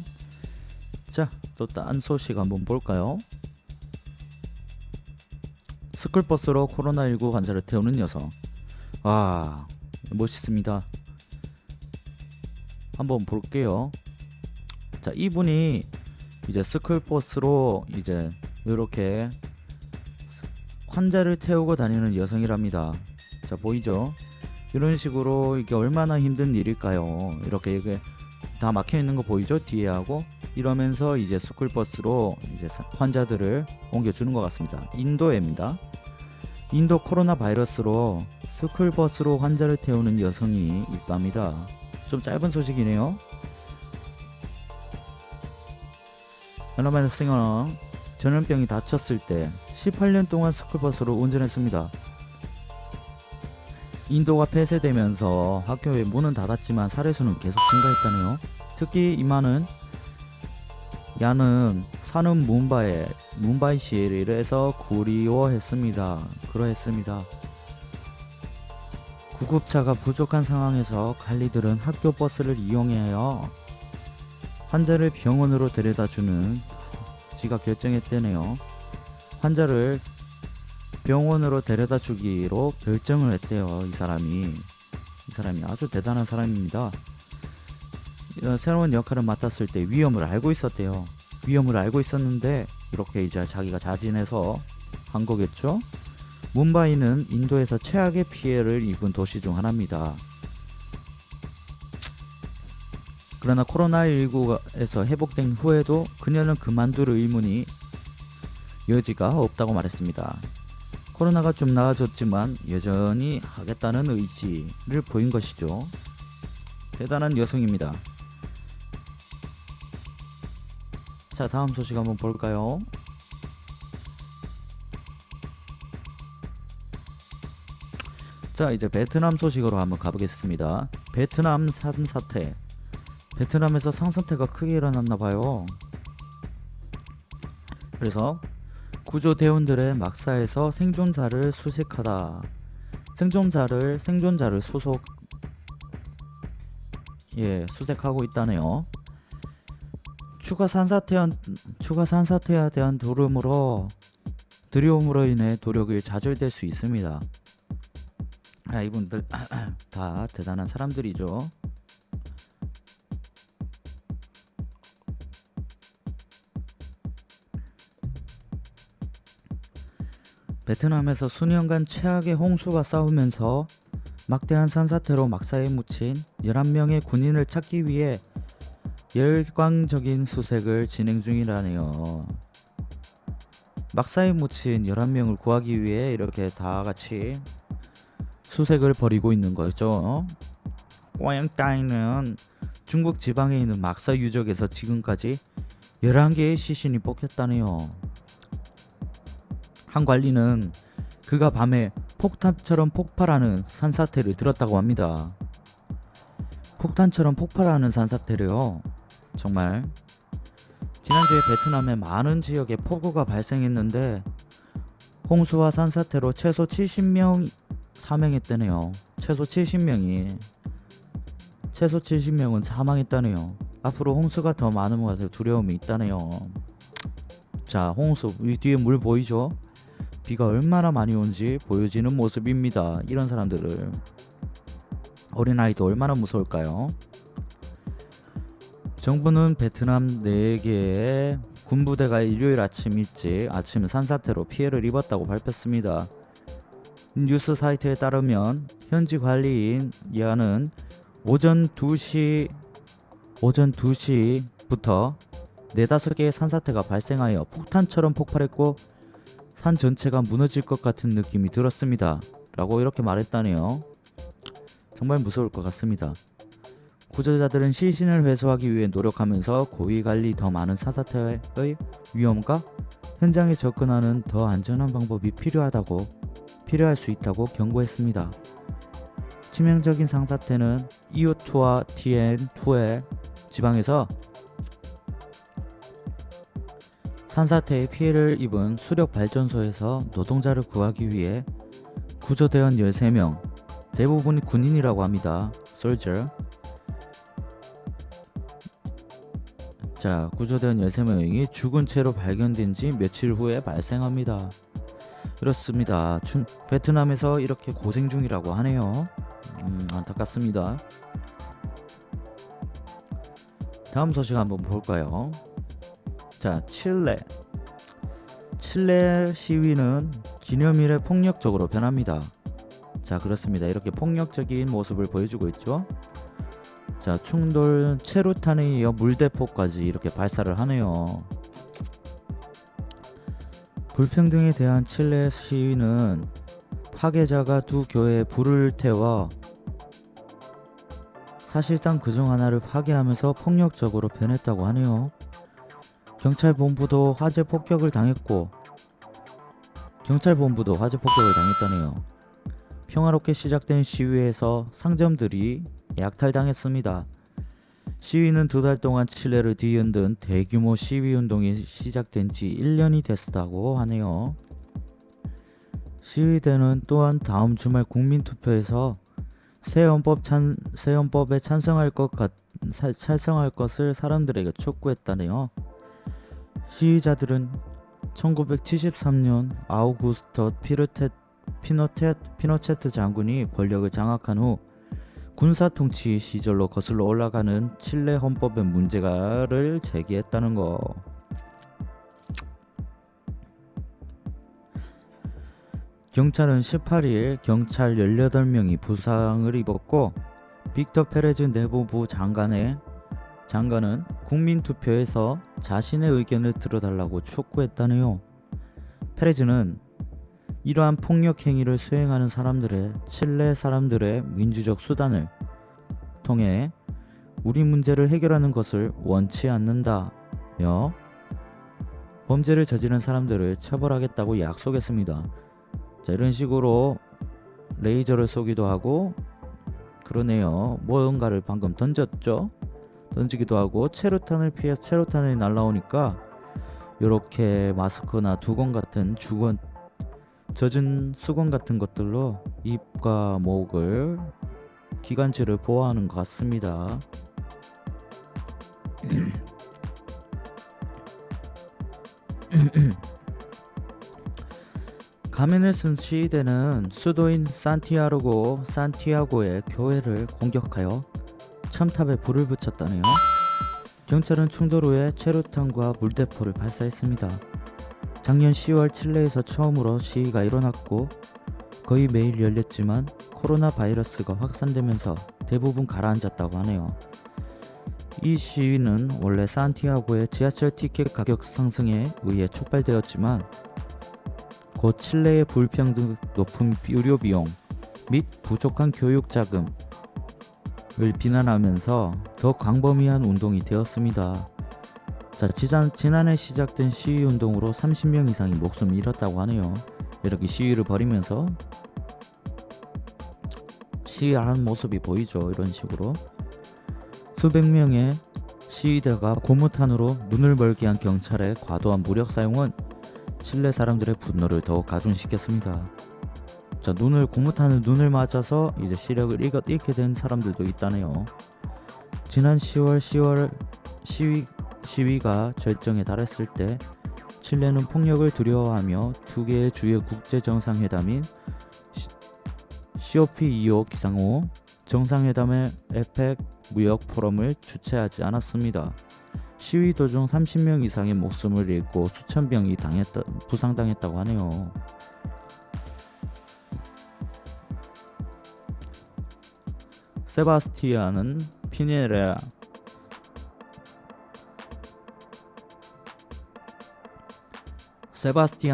자, 또 딴 소식 한번 볼까요? 스쿨버스로 코로나19 환자를 태우는 여성. 와, 멋있습니다. 한번 볼게요. 자, 이분이 이제 스쿨버스로 이제 이렇게 환자를 태우고 다니는 여성이랍니다. 자, 보이죠? 이런 식으로 이게 얼마나 힘든 일일까요? 이렇게 이게 다 막혀 있는 거 보이죠? 뒤에 하고 이러면서 이제 스쿨버스로 이제 환자들을 옮겨주는 것 같습니다. 인도입니다. 인도 코로나 바이러스로 스쿨버스로 환자를 태우는 여성이 있답니다. 좀 짧은 소식이네요. 에너맨 싱어는 전염병이 닥쳤을 때 18년 동안 스쿨버스로 운전했습니다. 인도가 폐쇄되면서 학교의 문은 닫았지만 사례 수는 계속 증가했다네요. 특히 야는 사는 뭄바이시에서 그리워했습니다. 그러했습니다. 구급차가 부족한 상황에서 갈리들은 학교 버스를 이용해요. 환자를 병원으로 데려다주는 지가 결정했대네요. 환자를 병원으로 데려다주기로 결정을 했대요. 이 사람이 아주 대단한 사람입니다. 새로운 역할을 맡았을 때 위험을 알고 있었대요. 위험을 알고 있었는데 이렇게 이제 자기가 자진해서 한 거겠죠. 뭄바이는 인도에서 최악의 피해를 입은 도시 중 하나입니다. 그러나 코로나19에서 회복된 후에도 그녀는 그만둘 의문이 여지가 없다고 말했습니다. 코로나가 좀 나아졌지만 여전히 하겠다는 의지를 보인 것이죠. 대단한 여성입니다. 자, 다음 소식 한번 볼까요? 자, 이제 베트남 소식으로 한번 가보겠습니다. 베트남 산사태. 베트남에서 상사태가 크게 일어났나봐요. 그래서 구조대원들의 막사에서 생존자를 수색하다. 생존자를 수색하고 있다네요. 추가 산사태에 대한 두려움으로 인해 도력이 좌절될 수 있습니다. 이분들 다 대단한 사람들이죠. 베트남에서 수년간 최악의 홍수가 싸우면서 막대한 산사태로 막사에 묻힌 11명의 군인을 찾기 위해 열광적인 수색을 진행 중이라네요. 막사에 묻힌 11명을 구하기 위해 이렇게 다 같이 수색을 벌이고 있는 거죠. 꽝따이는 중국 지방에 있는 막사 유적에서 지금까지 11개의 시신이 뽑혔다네요. 한 관리는 그가 밤에 폭탄처럼 폭발하는 산사태를 들었다고 합니다. 폭탄처럼 폭발하는 산사태를요. 정말 지난주에 베트남의 많은 지역에 폭우가 발생했는데 홍수와 산사태로 최소 70명 사망했다네요. 최소 70명은 사망했다네요. 앞으로 홍수가 더 많은 것에 두려움이 있다네요. 자, 홍수 이 뒤에 물 보이죠? 비가 얼마나 많이 온지 보여지는 모습입니다. 이런 사람들을 어린아이도 얼마나 무서울까요? 정부는 베트남 4개의 군부대가 일요일 아침 일찍 아침 산사태로 피해를 입었다고 밝혔습니다. 뉴스 사이트에 따르면 현지 관리인 야는 오전 2시부터 4-5개의 산사태가 발생하여 폭탄처럼 폭발했고 산 전체가 무너질 것 같은 느낌이 들었습니다. 라고 이렇게 말했다네요. 정말 무서울 것 같습니다. 구조자들은 시신을 회수하기 위해 노력하면서 고위관리 더 많은 산사태의 위험과 현장에 접근하는 더 안전한 방법이 필요할 수 있다고 경고했습니다. 치명적인 산사태는 이오투와 TN2의 지방에서 산사태의 피해를 입은 수력발전소에서 노동자를 구하기 위해 구조대원 13명, 대부분이 군인이라고 합니다. 솔저. 자, 구조대원 13명이 죽은 채로 발견된 지 며칠 후에 발생합니다. 그렇습니다. 베트남에서 이렇게 고생 중이라고 하네요. 안타깝습니다. 다음 소식 한번 볼까요? 자, 칠레 시위는 기념일에 폭력적으로 변합니다. 자, 그렇습니다. 이렇게 폭력적인 모습을 보여주고 있죠. 자, 충돌 체루탄에 이어 물대포까지 이렇게 발사를 하네요. 불평등에 대한 칠레 시위는 파괴자가 두 교회에 불을 태워 사실상 그중 하나를 파괴하면서 폭력적으로 변했다고 하네요. 경찰본부도 화재 폭격을 당했다네요. 평화롭게 시작된 시위에서 상점들이 약탈당했습니다. 시위는 2달 동안 칠레를 뒤흔든 대규모 시위운동이 시작된 지 1년이 됐다고 하네요. 시위대는 또한 다음 주말 국민투표에서 새 헌법에 찬성할 것 살성할 것을 사람들에게 촉구했다네요. 시위자들은 1973년 아우구스토 피노체트 장군이 권력을 장악한 후 군사 통치 시절로 거슬러 올라가는 칠레 헌법의 문제가를 제기했다는 거. 경찰은 18일 경찰 18명이 부상을 입었고 빅터 페레즈 내무부 장관은 국민투표에서 자신의 의견을 들어달라고 촉구했다네요. 페레즈는 이러한 폭력 행위를 수행하는 사람들의 칠레 사람들의 민주적 수단을 통해 우리 문제를 해결하는 것을 원치 않는다며 범죄를 저지른 사람들을 처벌하겠다고 약속했습니다. 자, 이런 식으로 레이저를 쏘기도 하고 그러네요. 무언가를 방금 던지기도 하고 체류탄을 피해서 체류탄이 날라오니까 이렇게 마스크나 두건 같은 젖은 수건 같은 것들로 입과 목을 기관지를 보호하는 것 같습니다. 가면을 쓴 시위대는 수도인 산티아고의 교회를 공격하여 첨탑에 불을 붙였다네요. 경찰은 충돌 후에 체류탄과 물대포를 발사했습니다. 작년 10월 칠레에서 처음으로 시위가 일어났고 거의 매일 열렸지만 코로나 바이러스가 확산되면서 대부분 가라앉았다고 하네요. 이 시위는 원래 산티아고의 지하철 티켓 가격 상승에 의해 촉발되었지만 곧 칠레의 불평등 높은 의료 비용 및 부족한 교육 자금을 비난하면서 더 광범위한 운동이 되었습니다. 자, 지난해 시작된 시위 운동으로 30명 이상이 목숨을 잃었다고 하네요. 이렇게 시위를 벌이면서 시위하는 모습이 보이죠. 이런 식으로 수백 명의 시위대가 고무탄으로 눈을 멀게 한 경찰의 과도한 무력 사용은 칠레 사람들의 분노를 더욱 가중시켰습니다. 자, 고무탄을 눈을 맞아서 이제 시력을 잃게 된 사람들도 있다네요. 지난 10월 시위가 절정에 달했을 때 칠레는 폭력을 두려워하며 두 개의 주요 국제 정상회담인 COP25 기상호 정상회담의 에펙 무역 포럼을 주최하지 않았습니다. 시위 도중 30명 이상의 목숨을 잃고 수천 명이 부상당했다고 하네요. 세바스티안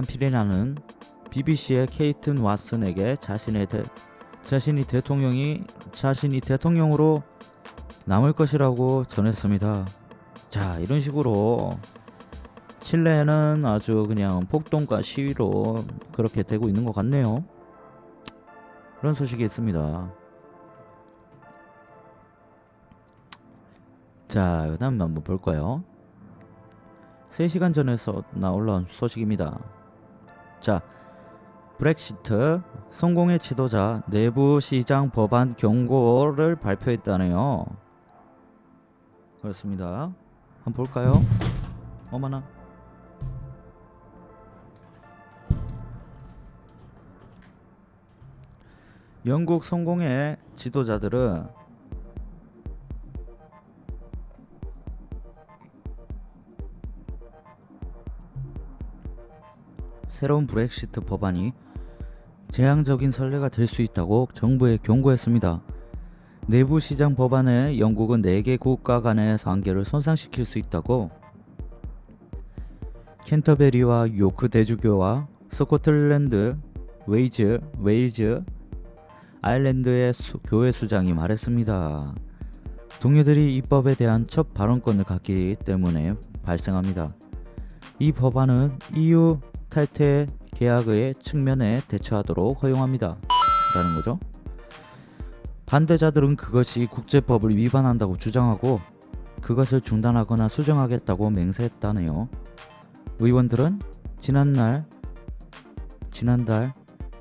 피레라는 BBC의 케이튼 왓슨에게 자신이 대통령으로 남을 것이라고 전했습니다. 자, 이런 식으로 칠레는 아주 그냥 폭동과 시위로 그렇게 되고 있는 것 같네요. 그런 소식이 있습니다. 자, 그 다음 한번 볼까요? 3시간 전에서 올라온 소식입니다. 자, 브렉시트 성공의 지도자 내부 시장 법안 경고를 발표했다네요. 그렇습니다. 한번 볼까요? 어머나. 영국 성공의 지도자들은 새로운 브렉시트 법안이 재앙적인 선례가 될 수 있다고 정부에 경고했습니다. 내부 시장 법안에 영국은 4개 국가 간의 관계를 손상시킬 수 있다고 캔터베리와 요크 대주교와 스코틀랜드, 웨일즈, 아일랜드의 교회 수장이 말했습니다. 동료들이 이 법에 대한 첫 발언권을 갖기 때문에 발생합니다. 이 법안은 EU 탈퇴 계약의 측면에 대처하도록 허용합니다. 라는 거죠. 반대자들은 그것이 국제법을 위반한다고 주장하고 그것을 중단하거나 수정하겠다고 맹세했다네요. 의원들은 지난달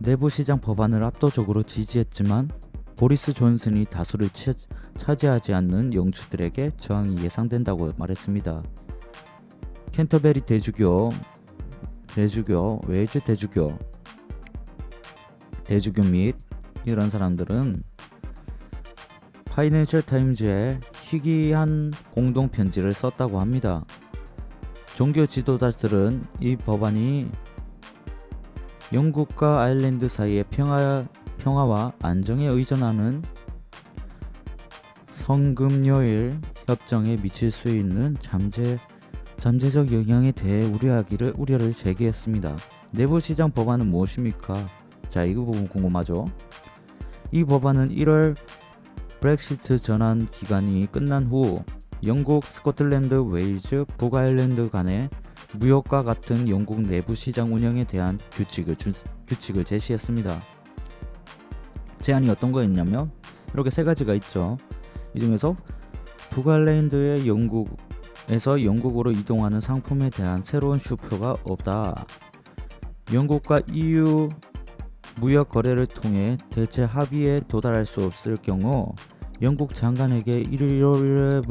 내부시장 법안을 압도적으로 지지했지만 보리스 존슨이 다수를 차지하지 않는 영주들에게 저항이 예상된다고 말했습니다. 캔터베리 대주교, 웨일즈 대주교 및 이런 사람들은 파이낸셜 타임즈에 희귀한 공동 편지를 썼다고 합니다. 종교 지도자들은 이 법안이 영국과 아일랜드 사이의 평화와 안정에 의존하는 성금요일 협정에 미칠 수 있는 잠재적 영향에 대해 우려를 제기했습니다. 내부시장 법안은 무엇입니까? 자, 이 부분 궁금하죠? 이 법안은 1월 브렉시트 전환 기간이 끝난 후 영국, 스코틀랜드, 웨일즈, 북아일랜드 간의 무역과 같은 영국 내부 시장 운영에 대한 규칙을 제시했습니다. 제안이 어떤 거였냐면 이렇게 세 가지가 있죠. 이 중에서 북아일랜드의 영국에서 영국으로 이동하는 상품에 대한 새로운 슈퍼가 없다. 영국과 EU 무역 거래를 통해 대체 합의에 도달할 수 없을 경우 영국 장관에게 1월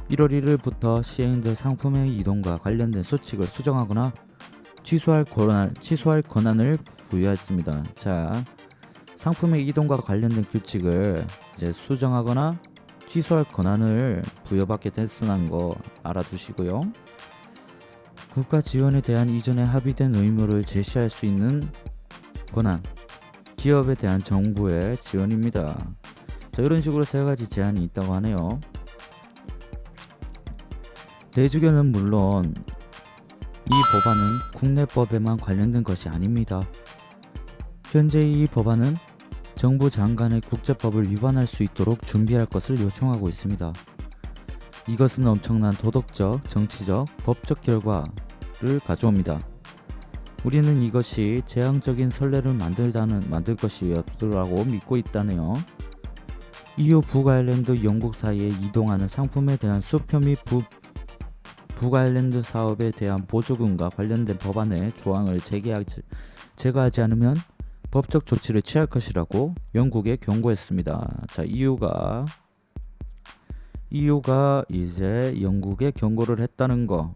1일부터 시행될 상품의 이동과 관련된 소칙을 수정하거나 취소할 권한을 부여했습니다. 자, 상품의 이동과 관련된 규칙을 이제 수정하거나 취소할 권한을 부여받게 됐다는 거 알아두시고요. 국가 지원에 대한 이전에 합의된 의무를 제시할 수 있는 권한, 기업에 대한 정부의 지원입니다. 자, 이런 식으로 세 가지 제안이 있다고 하네요. 대주교는 물론 이 법안은 국내법에만 관련된 것이 아닙니다. 현재 이 법안은 정부 장관의 국제법을 위반할 수 있도록 준비할 것을 요청하고 있습니다. 이것은 엄청난 도덕적, 정치적, 법적 결과를 가져옵니다. 우리는 이것이 재앙적인 선례를 만들 것이라고 믿고 있다네요. 이후 북아일랜드 영국 사이에 이동하는 상품에 대한 수표 및 북아일랜드 사업에 대한 보조금과 관련된 법안의 조항을 제거하지 않으면 법적 조치를 취할 것이라고 영국에 경고했습니다. 자, EU가 이제 영국에 경고를 했다는 거.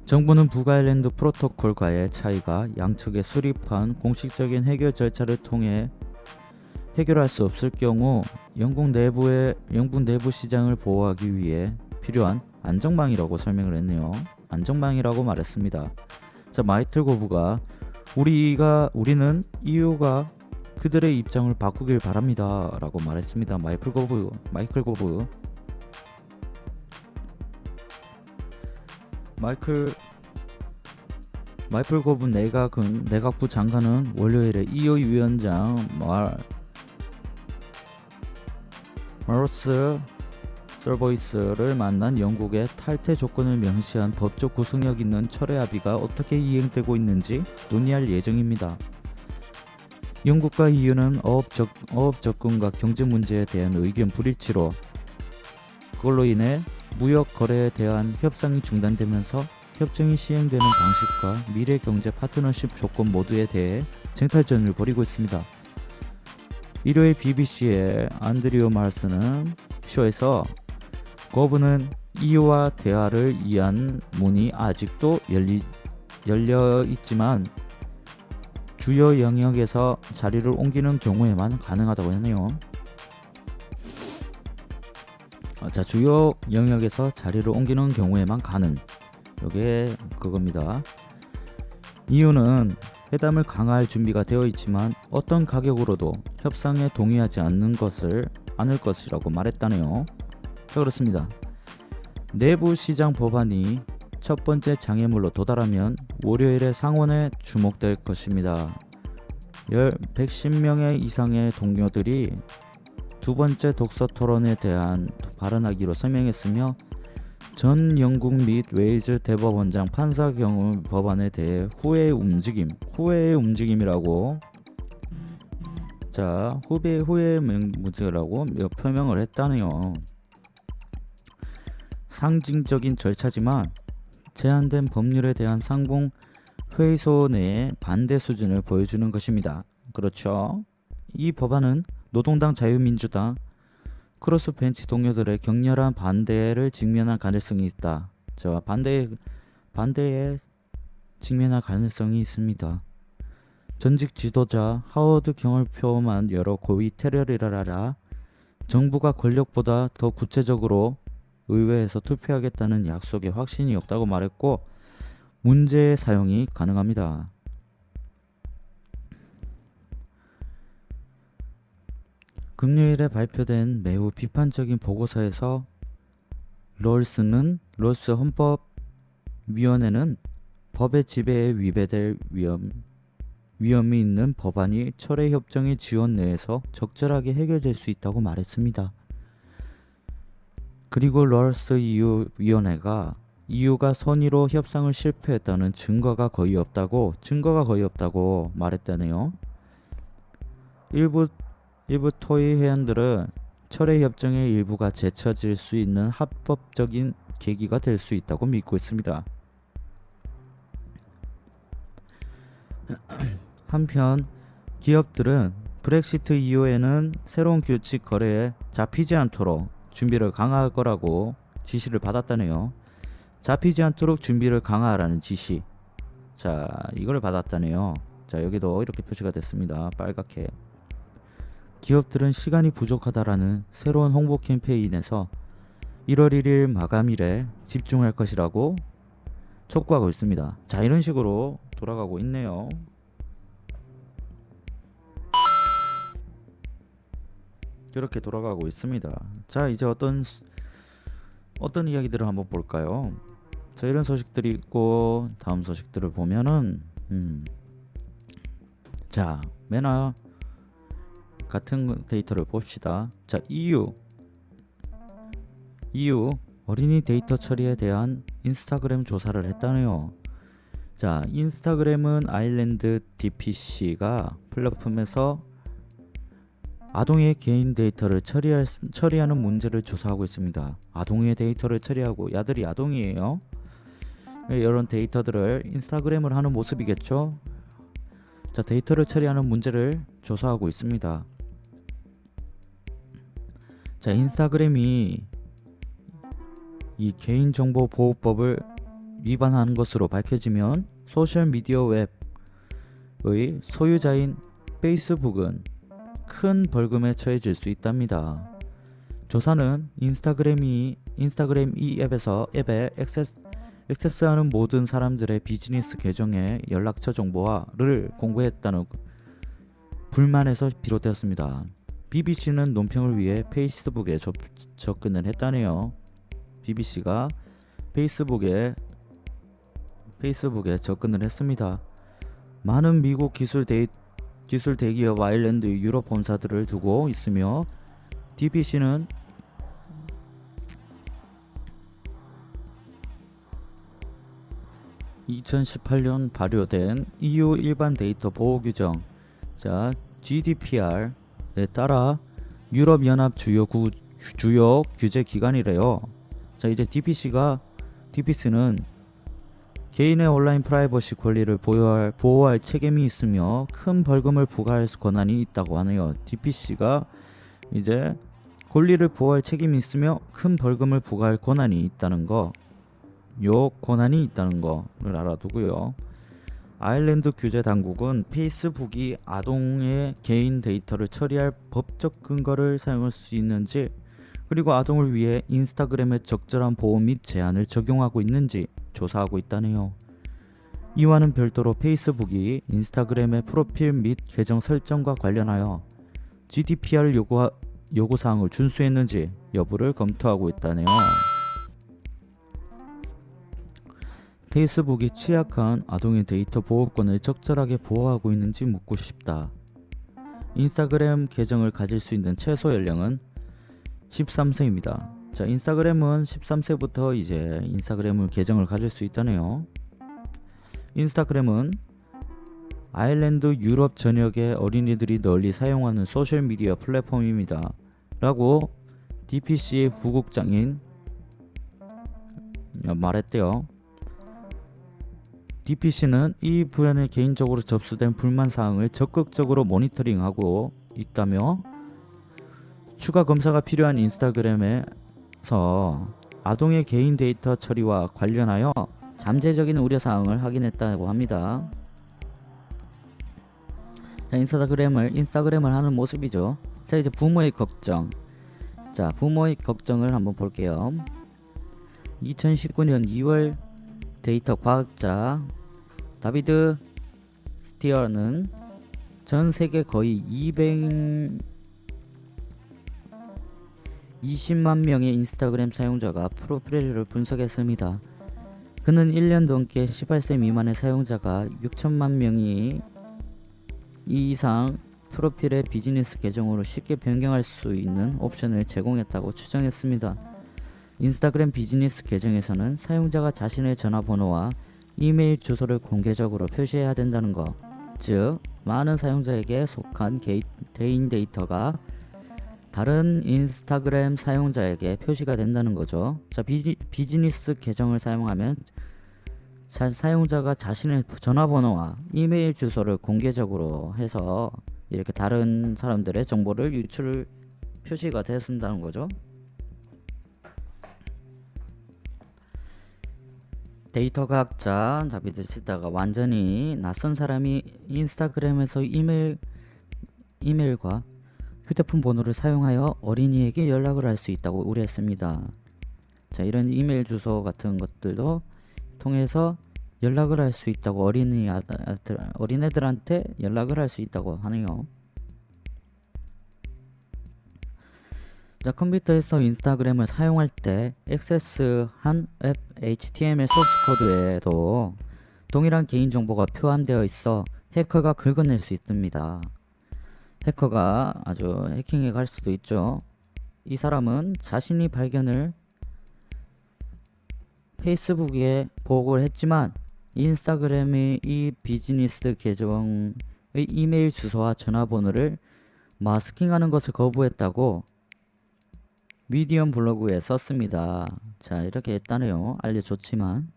정부는 북아일랜드 프로토콜과의 차이가 양측에 수립한 공식적인 해결 절차를 통해 해결할 수 없을 경우 영국 내부 시장을 보호하기 위해 필요한 안전망이라고 설명을 했네요. 안전망이라고 말했습니다. 자, 마이클 고브가 우리는 EU가 그들의 입장을 바꾸길 바랍니다 라고 말했습니다. 마이클 고브 내각부 장관은 월요일에 EU 위원장 마로스 서보이스를 만난 영국의 탈퇴 조건을 명시한 법적 구속력 있는 철회 합의가 어떻게 이행되고 있는지 논의할 예정입니다. 영국과 EU는 어업 접근과 경제 문제에 대한 의견 불일치로 그걸로 인해 무역 거래에 대한 협상이 중단되면서 협정이 시행되는 방식과 미래 경제 파트너십 조건 모두에 대해 쟁탈전을 벌이고 있습니다. 일요일 BBC의 안드리우 말스는 쇼에서 거부는 EU와 대화를 위한 문이 아직도 열려 있지만 주요 영역에서 자리를 옮기는 경우에만 가능하다고 하네요. 자, 주요 영역에서 자리를 옮기는 경우에만 가능. 이게 그겁니다. EU는 회담을 강화할 준비가 되어 있지만 어떤 가격으로도 협상에 동의하지 않을 것이라고 말했다네요. 자, 그렇습니다. 내부 시장 법안이 첫 번째 장애물로 도달하면 월요일에 상원에 주목될 것입니다. 110명의 이상의 동료들이 두 번째 독서 토론에 대한 발언하기로 서명했으며 전 영국 및 웨일즈 대법원장 판사 경우 법안에 대해 후회의 움직임이라고 후회의 움직임이라고 표명을 했다네요. 상징적인 절차지만 제한된 법률에 대한 상봉 회의소 내의 반대 수준을 보여주는 것입니다. 그렇죠? 이 법안은 노동당 자유민주당 크로스벤치 동료들의 격렬한 반대를 직면할 가능성이 있다. 저 반대에 직면할 가능성이 있습니다. 전직 지도자 하워드 경을 표만 여러 고위 테러리라라 정부가 권력보다 더 구체적으로 의회에서 투표하겠다는 약속에 확신이 없다고 말했고 문제의 사용이 가능합니다. 금요일에 발표된 매우 비판적인 보고서에서 롤스 헌법위원회는 법의 지배에 위배될 위험이 있는 법안이 철회협정의 지원 내에서 적절하게 해결될 수 있다고 말했습니다. 그리고 롤스 위원회가 EU가 선의로 협상을 실패했다는 증거가 거의 없다고 말했다네요. 일부 토의 회원들은 철회 협정의 일부가 제쳐질 수 있는 합법적인 계기가 될 수 있다고 믿고 있습니다. 한편 기업들은 브렉시트 이후에는 새로운 규칙 거래에 잡히지 않도록 준비를 강화할 거라고 지시를 받았다네요. 잡히지 않도록 준비를 강화하라는 지시. 자, 이걸 받았다네요. 자, 여기도 이렇게 표시가 됐습니다. 빨갛게. 기업들은 시간이 부족하다라는 새로운 홍보 캠페인에서 1월 1일 마감일에 집중할 것이라고 촉구하고 있습니다. 자, 이런 식으로 돌아가고 있네요. 이렇게 돌아가고 있습니다. 자, 이제 어떤 이야기들을 한번 볼까요? 자, 이런 소식들이 있고 다음 소식들을 보면은 자, 메나 같은 데이터를 봅시다. 자, EU 어린이 데이터 처리에 대한 인스타그램 조사를 했다네요. 자, 인스타그램은 아일랜드 DPC가 플랫폼에서 아동의 개인 데이터를 처리하는 문제를 조사하고 있습니다. 아동의 데이터를 처리하고 야들이 아동이에요. 이런 데이터들을 인스타그램을 하는 모습이겠죠. 자, 데이터를 처리하는 문제를 조사하고 있습니다. 자, 인스타그램이 이 개인정보보호법을 위반하는 것으로 밝혀지면 소셜미디어 웹의 소유자인 페이스북은 큰 벌금에 처해질 수 있답니다. 조사는 인스타그램 이 앱에 액세스하는 모든 사람들의 비즈니스 계정의 연락처 정보를 공개했다는 불만에서 비롯되었습니다. BBC는 논평을 위해 페이스북에 접근을 했다네요. BBC가 페이스북에 접근을 했습니다. 많은 미국 기술 대기업 아일랜드 유럽 본사들을 두고 있으며 DPC는 (2018년) 발효된 EU 일반 데이터 보호 규정 자 GDPR에 따라 유럽 연합 주요 규제 기관이래요. 자, 이제 DPC는 개인의 온라인 프라이버시 권리를 보호할 책임이 있으며 큰 벌금을 부과할 권한이 있다고 하네요. DPC가 이제 권리를 보호할 책임이 있으며 큰 벌금을 부과할 권한이 있다는 거, 권한이 있다는 거를 알아두고요. 아일랜드 규제 당국은 페이스북이 아동의 개인 데이터를 처리할 법적 근거를 사용할 수 있는지, 그리고 아동을 위해 인스타그램에 적절한 보호 및 제한을 적용하고 있는지 조사하고 있다네요. 이와는 별도로 페이스북이 인스타그램의 프로필 및 계정 설정과 관련하여 GDPR 요구사항을 준수했는지 여부를 검토하고 있다네요. 페이스북이 취약한 아동의 데이터 보호권을 적절하게 보호하고 있는지 묻고 싶다. 인스타그램 계정을 가질 수 있는 최소 연령은 13세입니다. 자, 인스타그램은 13세부터 이제 인스타그램을 계정을 가질 수 있다네요. 인스타그램은 아일랜드 유럽 전역의 어린이들이 널리 사용하는 소셜미디어 플랫폼입니다. 라고 DPC의 부국장인 말했대요. DPC는 이 부연에 개인적으로 접수된 불만사항을 적극적으로 모니터링하고 있다며 추가 검사가 필요한 인스타그램에서 아동의 개인 데이터 처리와 관련하여 잠재적인 우려사항을 확인했다고 합니다. 자, 인스타그램을 하는 모습이죠. 자, 이제 부모의 걱정. 자, 부모의 걱정을 한번 볼게요. 2019년 2월 데이터 과학자 다비드 스티어는 전 세계 거의 220만 명의 인스타그램 사용자가 프로필을 분석했습니다. 그는 1년 넘게 18세 미만의 사용자가 6천만 명이 이 이상 프로필의 비즈니스 계정으로 쉽게 변경할 수 있는 옵션을 제공했다고 추정했습니다. 인스타그램 비즈니스 계정에서는 사용자가 자신의 전화번호와 이메일 주소를 공개적으로 표시해야 된다는 것, 즉 많은 사용자에게 속한 개인 데이터가 다른 인스타그램 사용자에게 표시가 된다는 거죠. 자, 비즈니스 계정을 사용하면 사용자가 자신의 전화번호와 이메일 주소를 공개적으로 해서 이렇게 다른 사람들의 정보를 표시가 된다는 거죠. 데이터 과학자 다비드 시다가 완전히 낯선 사람이 인스타그램에서 이메일과 휴대폰 번호를 사용하여 어린이에게 연락을 할 수 있다고 우려했습니다. 자, 이런 이메일 주소 같은 것들도 통해서 연락을 할 수 있다고 어린애들한테 연락을 할 수 있다고 하네요. 자, 컴퓨터에서 인스타그램을 사용할 때 액세스한 앱 HTML 소스 코드에도 동일한 개인정보가 포함되어 있어 해커가 긁어낼 수 있습니다. 해커가 아주 해킹해 갈 수도 있죠. 이 사람은 자신이 발견을 페이스북에 보고를 했지만 인스타그램의 이 비즈니스 계정의 이메일 주소와 전화번호를 마스킹하는 것을 거부했다고 미디엄 블로그에 썼습니다. 자, 이렇게 했다네요. 알려줬지만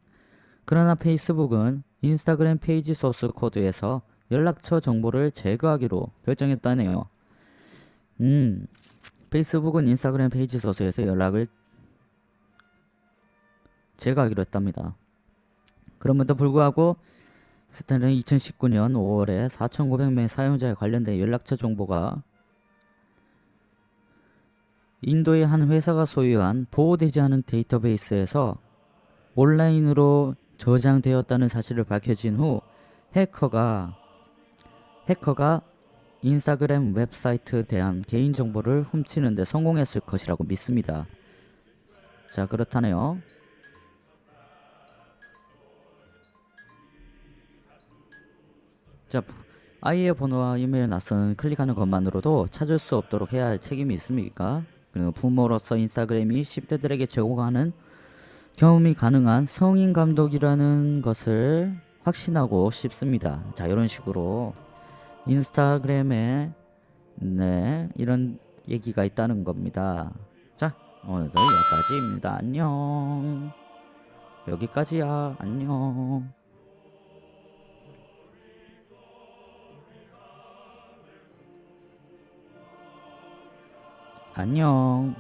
그러나 페이스북은 인스타그램 페이지 소스 코드에서 연락처 정보를 제거하기로 결정했다네요. 페이스북은 인스타그램 페이지 소스에서 연락을 제거하기로 했답니다. 그럼에도 불구하고 스탠은 2019년 5월에 4,500명의 사용자에 관련된 연락처 정보가 인도의 한 회사가 소유한 보호되지 않은 데이터베이스에서 온라인으로 저장되었다는 사실을 밝혀진 후 해커가 인스타그램 웹사이트에 대한 개인정보를 훔치는 데 성공했을 것이라고 믿습니다. 자, 그렇다네요. 자, 아이의 번호와 이메일 낯선 클릭하는 것만으로도 찾을 수 없도록 해야 할 책임이 있습니까? 그리고 부모로서 인스타그램이 10대들에게 제공하는 경험이 가능한 성인 감독이라는 것을 확신하고 싶습니다. 자, 이런 식으로 인스타그램에 이런 얘기가 있다는 겁니다. 자, 오늘도 여기까지입니다. 안녕. 여기까지야. 안녕. 안녕.